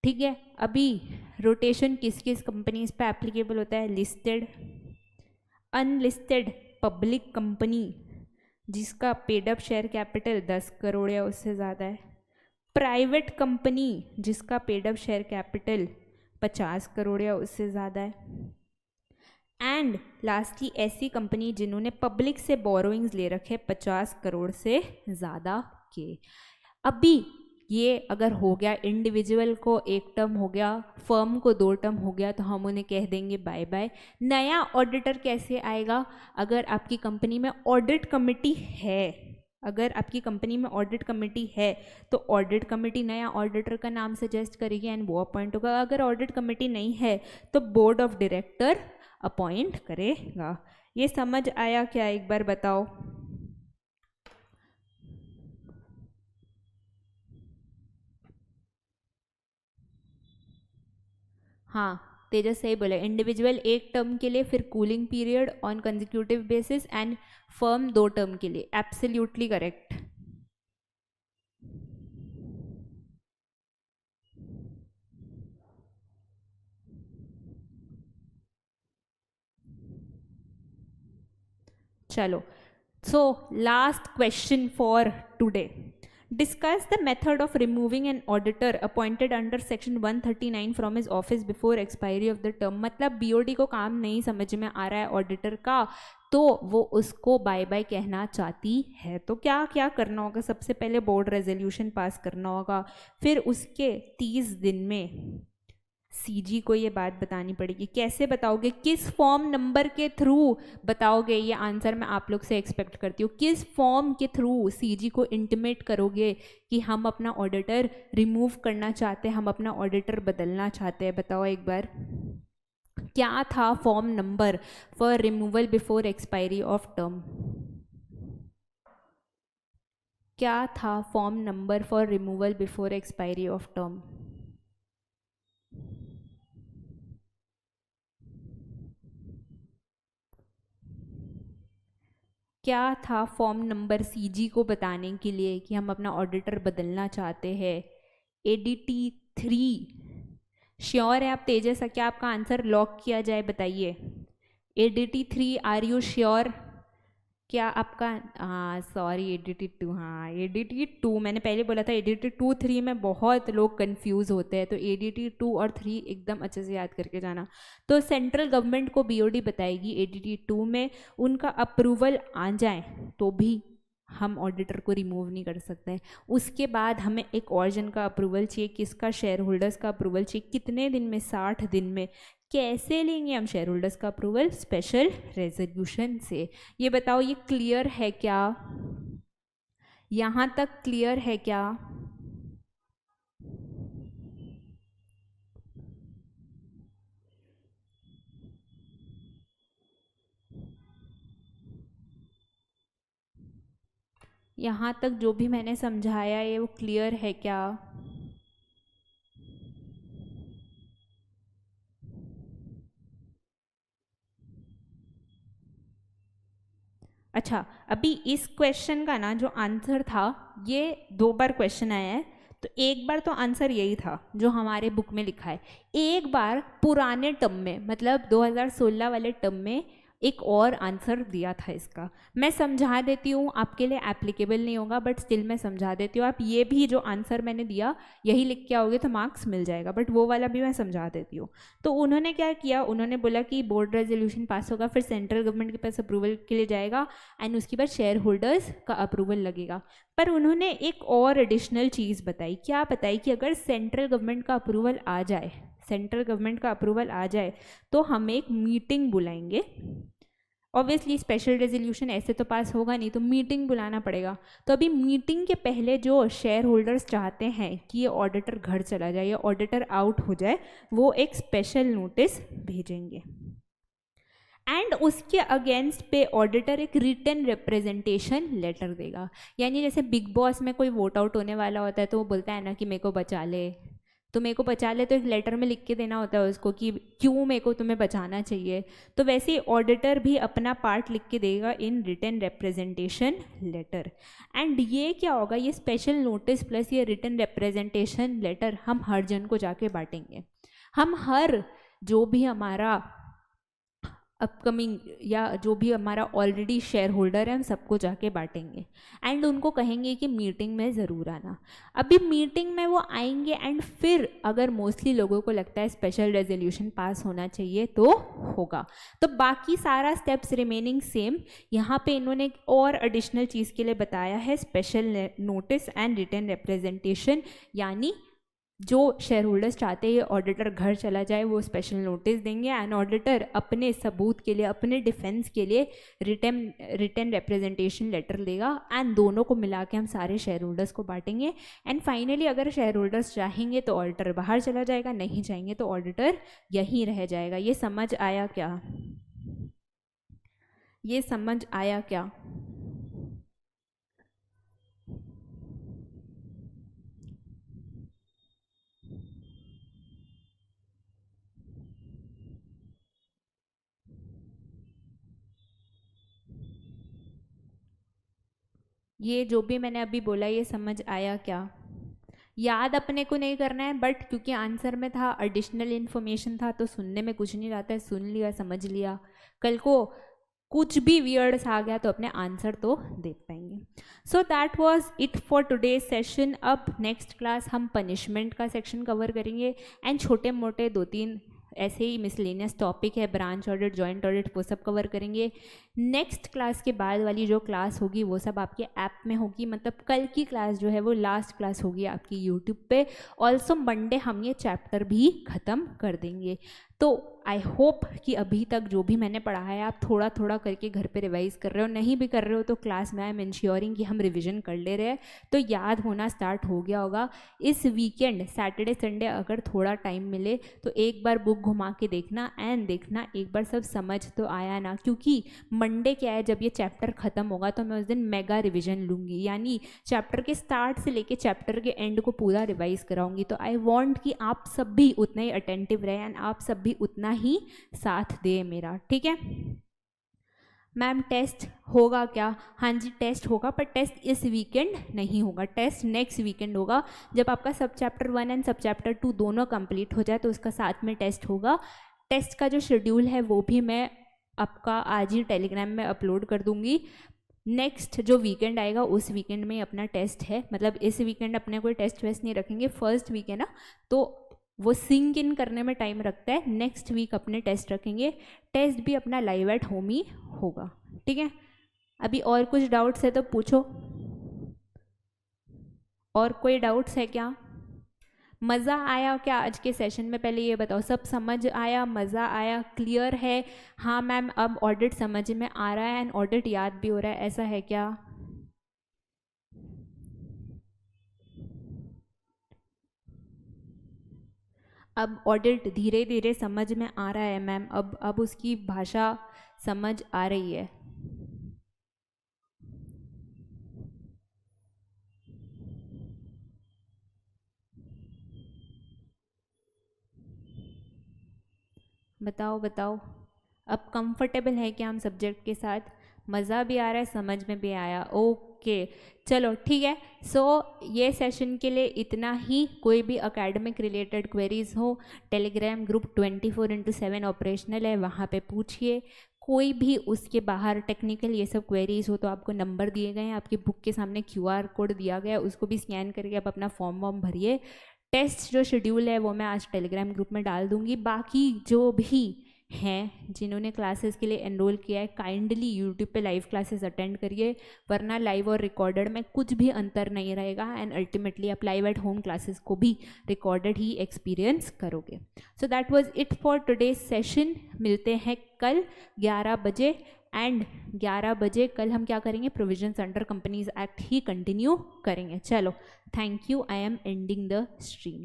ठीक है, अभी रोटेशन किस किस कंपनीज पे एप्लीकेबल होता है? लिस्टेड, अनलिस्टेड पब्लिक कंपनी जिसका paid up share capital 10 crore या उससे ज़्यादा है, प्राइवेट कंपनी जिसका paid up share capital 50 crore या उससे ज़्यादा है, एंड लास्टली ऐसी कंपनी जिन्होंने पब्लिक से बोरोइंग्स ले रखे 50 करोड़ से ज़्यादा के। अभी ये अगर हो गया, इंडिविजुअल को 1 टर्म हो गया, फर्म को 2 टर्म हो गया, तो हम उन्हें कह देंगे बाय बाय। नया ऑडिटर कैसे आएगा? अगर आपकी कंपनी में ऑडिट कमेटी है, अगर आपकी कंपनी में ऑडिट कमेटी है तो ऑडिट कमेटी नया ऑडिटर का नाम सजेस्ट करेगी एंड वो अपॉइंट होगा। अगर ऑडिट कमेटी नहीं है तो बोर्ड ऑफ डायरेक्टर अपॉइंट करेगा। ये समझ आया क्या? एक बार बताओ। हाँ, तेजस सही बोले। इंडिविजुअल 1 टर्म के लिए, फिर cooling period on consecutive basis, and firm 2 term के लिए। Absolutely correct. चलो, so last question for today. Discuss the method of removing an auditor appointed under section 139 from his office before expiry of the term. मतलब बीओडी को काम नहीं समझ में आ रहा है ऑडिटर का, तो वो उसको बाय बाय कहना चाहती है, तो क्या क्या करना होगा? सबसे पहले बोर्ड रेजोल्यूशन पास करना होगा, फिर उसके 30 दिन में सीजी को ये बात बतानी पड़ेगी। कैसे बताओगे? किस फॉर्म नंबर के थ्रू बताओगे? ये आंसर मैं आप लोग से एक्सपेक्ट करती हूँ। किस फॉर्म के थ्रू सीजी को इंटीमेट करोगे कि हम अपना ऑडिटर रिमूव करना चाहते हैं, हम अपना ऑडिटर बदलना चाहते हैं? बताओ एक बार, क्या था form number for removal before expiry of term? क्या था form number for removal before expiry of term? क्या था फॉर्म नंबर सीजी को बताने के लिए कि हम अपना ऑडिटर बदलना चाहते हैं? एडीटी 3। श्योर है आप तेजस? क्या आपका आंसर लॉक किया जाए? बताइए। ADT 3, are you sure? क्या आपका, हाँ सॉरी, एडीटी 2, हाँ एडीटी 2, मैंने पहले बोला था एडीटी 2 3 में बहुत लोग कंफ्यूज होते हैं, तो एडीटी 2 और 3 एकदम अच्छे से याद करके जाना। तो सेंट्रल गवर्नमेंट को बीओडी बताएगी एडीटी 2 में उनका अप्रूवल आ जाए तो भी हम ऑडिटर को रिमूव नहीं कर सकते हैं। उसके बाद हमें एक और जन का अप्रूवल चाहिए। किसका? शेयर होल्डर्स का अप्रूवल चाहिए। कितने दिन में? 60 दिन में। कैसे लेंगे हम शेयर होल्डर्स का अप्रूवल? स्पेशल रेजोल्यूशन से। ये बताओ, ये क्लियर है क्या? यहाँ तक क्लियर है क्या? यहाँ तक जो भी मैंने समझाया है वो क्लियर है क्या? अच्छा, अभी इस क्वेश्चन का ना जो आंसर था, ये 2 बार क्वेश्चन आया है, तो एक बार तो आंसर यही था जो हमारे बुक में लिखा है। एक बार पुराने टर्म में, मतलब 2016 वाले टर्म में एक और आंसर दिया था इसका। मैं समझा देती हूँ, आपके लिए एप्लीकेबल नहीं होगा बट स्टिल मैं समझा देती हूँ। आप ये भी जो आंसर मैंने दिया यही लिख के आओगे तो मार्क्स मिल जाएगा, बट वो वाला भी मैं समझा देती हूँ। तो उन्होंने क्या किया, उन्होंने बोला कि बोर्ड रेजोल्यूशन पास होगा, फिर सेंट्रल गवर्नमेंट के पास अप्रूवल के लिए जाएगा एंड उसके बाद शेयर होल्डर्स का अप्रूवल लगेगा। पर उन्होंने एक और एडिशनल चीज़ बताई। क्या बताई? कि अगर सेंट्रल गवर्नमेंट का अप्रूवल आ जाए, सेंट्रल गवर्नमेंट का अप्रूवल आ जाए तो हम एक मीटिंग बुलाएंगे। ऑब्वियसली स्पेशल रेजोल्यूशन ऐसे तो पास होगा नहीं, तो मीटिंग बुलाना पड़ेगा। तो अभी मीटिंग के पहले जो शेयर होल्डर्स चाहते हैं कि ये ऑडिटर घर चला जाए या ऑडिटर आउट हो जाए, वो एक स्पेशल नोटिस भेजेंगे एंड उसके अगेंस्ट पे ऑडिटर एक रिटन रिप्रेजेंटेशन लेटर देगा। यानी जैसे बिग बॉस में कोई वोट आउट होने वाला होता है तो वो बोलता है ना कि मेरे को बचा ले, तो मेरे को बचा ले, तो एक लेटर में लिख के देना होता है उसको कि क्यों मेरे को तुम्हें बचाना चाहिए। तो वैसे ही ऑडिटर भी अपना पार्ट लिख के देगा in written representation letter. And ये क्या होगा, ये स्पेशल नोटिस प्लस ये रिटन रिप्रेजेंटेशन लेटर हम हर जन को जाके बांटेंगे। हम हर जो भी हमारा अपकमिंग या जो भी हमारा ऑलरेडी शेयर होल्डर है, हम सबको जाके बांटेंगे एंड उनको कहेंगे कि मीटिंग में ज़रूर आना। अभी मीटिंग में वो आएंगे एंड फिर अगर मोस्टली लोगों को लगता है स्पेशल रेजोल्यूशन पास होना चाहिए तो होगा। तो बाकी सारा स्टेप्स रिमेनिंग सेम। यहाँ पे इन्होंने एक और एडिशनल चीज़ के लिए बताया है, special notice and written representation. यानी जो शेयर होल्डर्स चाहते हैं ऑडिटर घर चला जाए वो स्पेशल नोटिस देंगे एंड ऑडिटर अपने सबूत के लिए, अपने डिफेंस के लिए रिटन रिप्रेजेंटेशन लेटर देगा एंड दोनों को मिला के हम सारे शेयर होल्डर्स को बांटेंगे। एंड फाइनली अगर शेयर होल्डर्स चाहेंगे तो ऑडिटर बाहर चला जाएगा, नहीं चाहेंगे तो ऑडिटर यहीं रह जाएगा। ये समझ आया क्या? ये समझ आया क्या? ये जो भी मैंने अभी बोला ये समझ आया क्या? याद अपने को नहीं करना है, बट क्योंकि आंसर में था, एडिशनल इन्फॉर्मेशन था, तो सुनने में कुछ नहीं रहता है, सुन लिया, समझ लिया। कल को कुछ भी वियर्ड्स आ गया तो अपने आंसर तो दे पाएंगे. So that was it for today's session. अब नेक्स्ट क्लास हम पनिशमेंट का सेक्शन कवर करेंगे एंड छोटे मोटे 2-3 ऐसे ही मिसलेनियस टॉपिक है, ब्रांच ऑडिट, जॉइंट ऑडिट, वो सब कवर करेंगे. नेक्स्ट क्लास के बाद वाली जो क्लास होगी वो सब आपके ऐप में होगी, मतलब कल की क्लास जो है वो लास्ट क्लास होगी आपकी यूट्यूब पे. ऑल्सो मंडे हम ये चैप्टर भी ख़त्म कर देंगे. तो आई होप कि अभी तक जो भी मैंने पढ़ा है आप थोड़ा थोड़ा करके घर पे रिवाइज़ कर रहे हो. नहीं भी कर रहे हो तो क्लास में आई एम इंश्योरिंग कि हम रिवीजन कर ले रहे हैं, तो याद होना स्टार्ट हो गया होगा. इस वीकेंड सैटरडे संडे अगर थोड़ा टाइम मिले तो एक बार बुक घुमा के देखना एंड देखना एक बार सब समझ तो आया ना. क्योंकि मंडे क्या है, जब ये चैप्टर ख़त्म होगा तो मैं उस दिन मेगा रिवीजन लूँगी, यानी चैप्टर के स्टार्ट से लेके चैप्टर के एंड को पूरा रिवाइज़ कराऊंगी. तो आई वॉन्ट कि आप सब भी उतना ही अटेंटिव रहे एंड आप सब भी उतना ही साथ दे मेरा. ठीक है मैम, टेस्ट होगा क्या? हाँ जी टेस्ट होगा, पर टेस्ट इस वीकेंड नहीं होगा, टेस्ट नेक्स्ट वीकेंड होगा. जब आपका सब चैप्टर 1 एंड सब चैप्टर 2 दोनों कंप्लीट हो जाए तो उसका साथ में टेस्ट होगा. टेस्ट का जो शेड्यूल है वो भी मैं आपका आज ही टेलीग्राम में अपलोड कर दूंगी. नेक्स्ट जो वीकेंड आएगा उस वीकेंड में अपना टेस्ट है, मतलब इस वीकेंड अपने कोई टेस्ट वेस्ट नहीं रखेंगे. फर्स्ट वीक है ना तो वो सिंक इन करने में टाइम रखता है. नेक्स्ट वीक अपने टेस्ट रखेंगे. टेस्ट भी अपना लाइव एट होम ही होगा. ठीक है, अभी और कुछ डाउट्स है तो पूछो. और कोई डाउट्स है क्या? मज़ा आया क्या आज के सेशन में? पहले ये बताओ, सब समझ आया, मज़ा आया, क्लियर है? हाँ मैम अब ऑडिट समझ में आ रहा है एंड ऑडिट याद भी हो रहा है, ऐसा है क्या? अब ऑडिट धीरे धीरे समझ में आ रहा है मैम, अब उसकी भाषा समझ आ रही है. बताओ बताओ, अब कंफर्टेबल है क्या हम सब्जेक्ट के साथ? मज़ा भी आ रहा है, समझ में भी आया. ओके चलो ठीक है. सो ये सेशन के लिए इतना ही. कोई भी एकेडमिक रिलेटेड क्वेरीज हो, टेलीग्राम ग्रुप 24/7 ऑपरेशनल है, वहाँ पे पूछिए. कोई भी उसके बाहर टेक्निकल ये सब क्वेरीज हो तो आपको नंबर दिए गए हैं, आपकी बुक के सामने QR कोड दिया गया है, उसको भी स्कैन करके आप अपना फॉर्म वॉर्म भरिए. टेस्ट जो शेड्यूल है वो मैं आज टेलीग्राम ग्रुप में डाल दूंगी. बाकी जो भी हैं जिन्होंने क्लासेस के लिए एनरोल किया है, काइंडली यूट्यूब पे लाइव क्लासेस अटेंड करिए, वरना लाइव और रिकॉर्डेड में कुछ भी अंतर नहीं रहेगा एंड अल्टीमेटली आप लाइव एट होम क्लासेस को भी रिकॉर्डेड ही एक्सपीरियंस करोगे. So that was it for today's session. मिलते हैं कल 11 बजे एंड 11 बजे कल हम क्या करेंगे, प्रोविजंस अंडर कंपनीज एक्ट ही कंटिन्यू करेंगे. चलो thank you, I am ending the stream.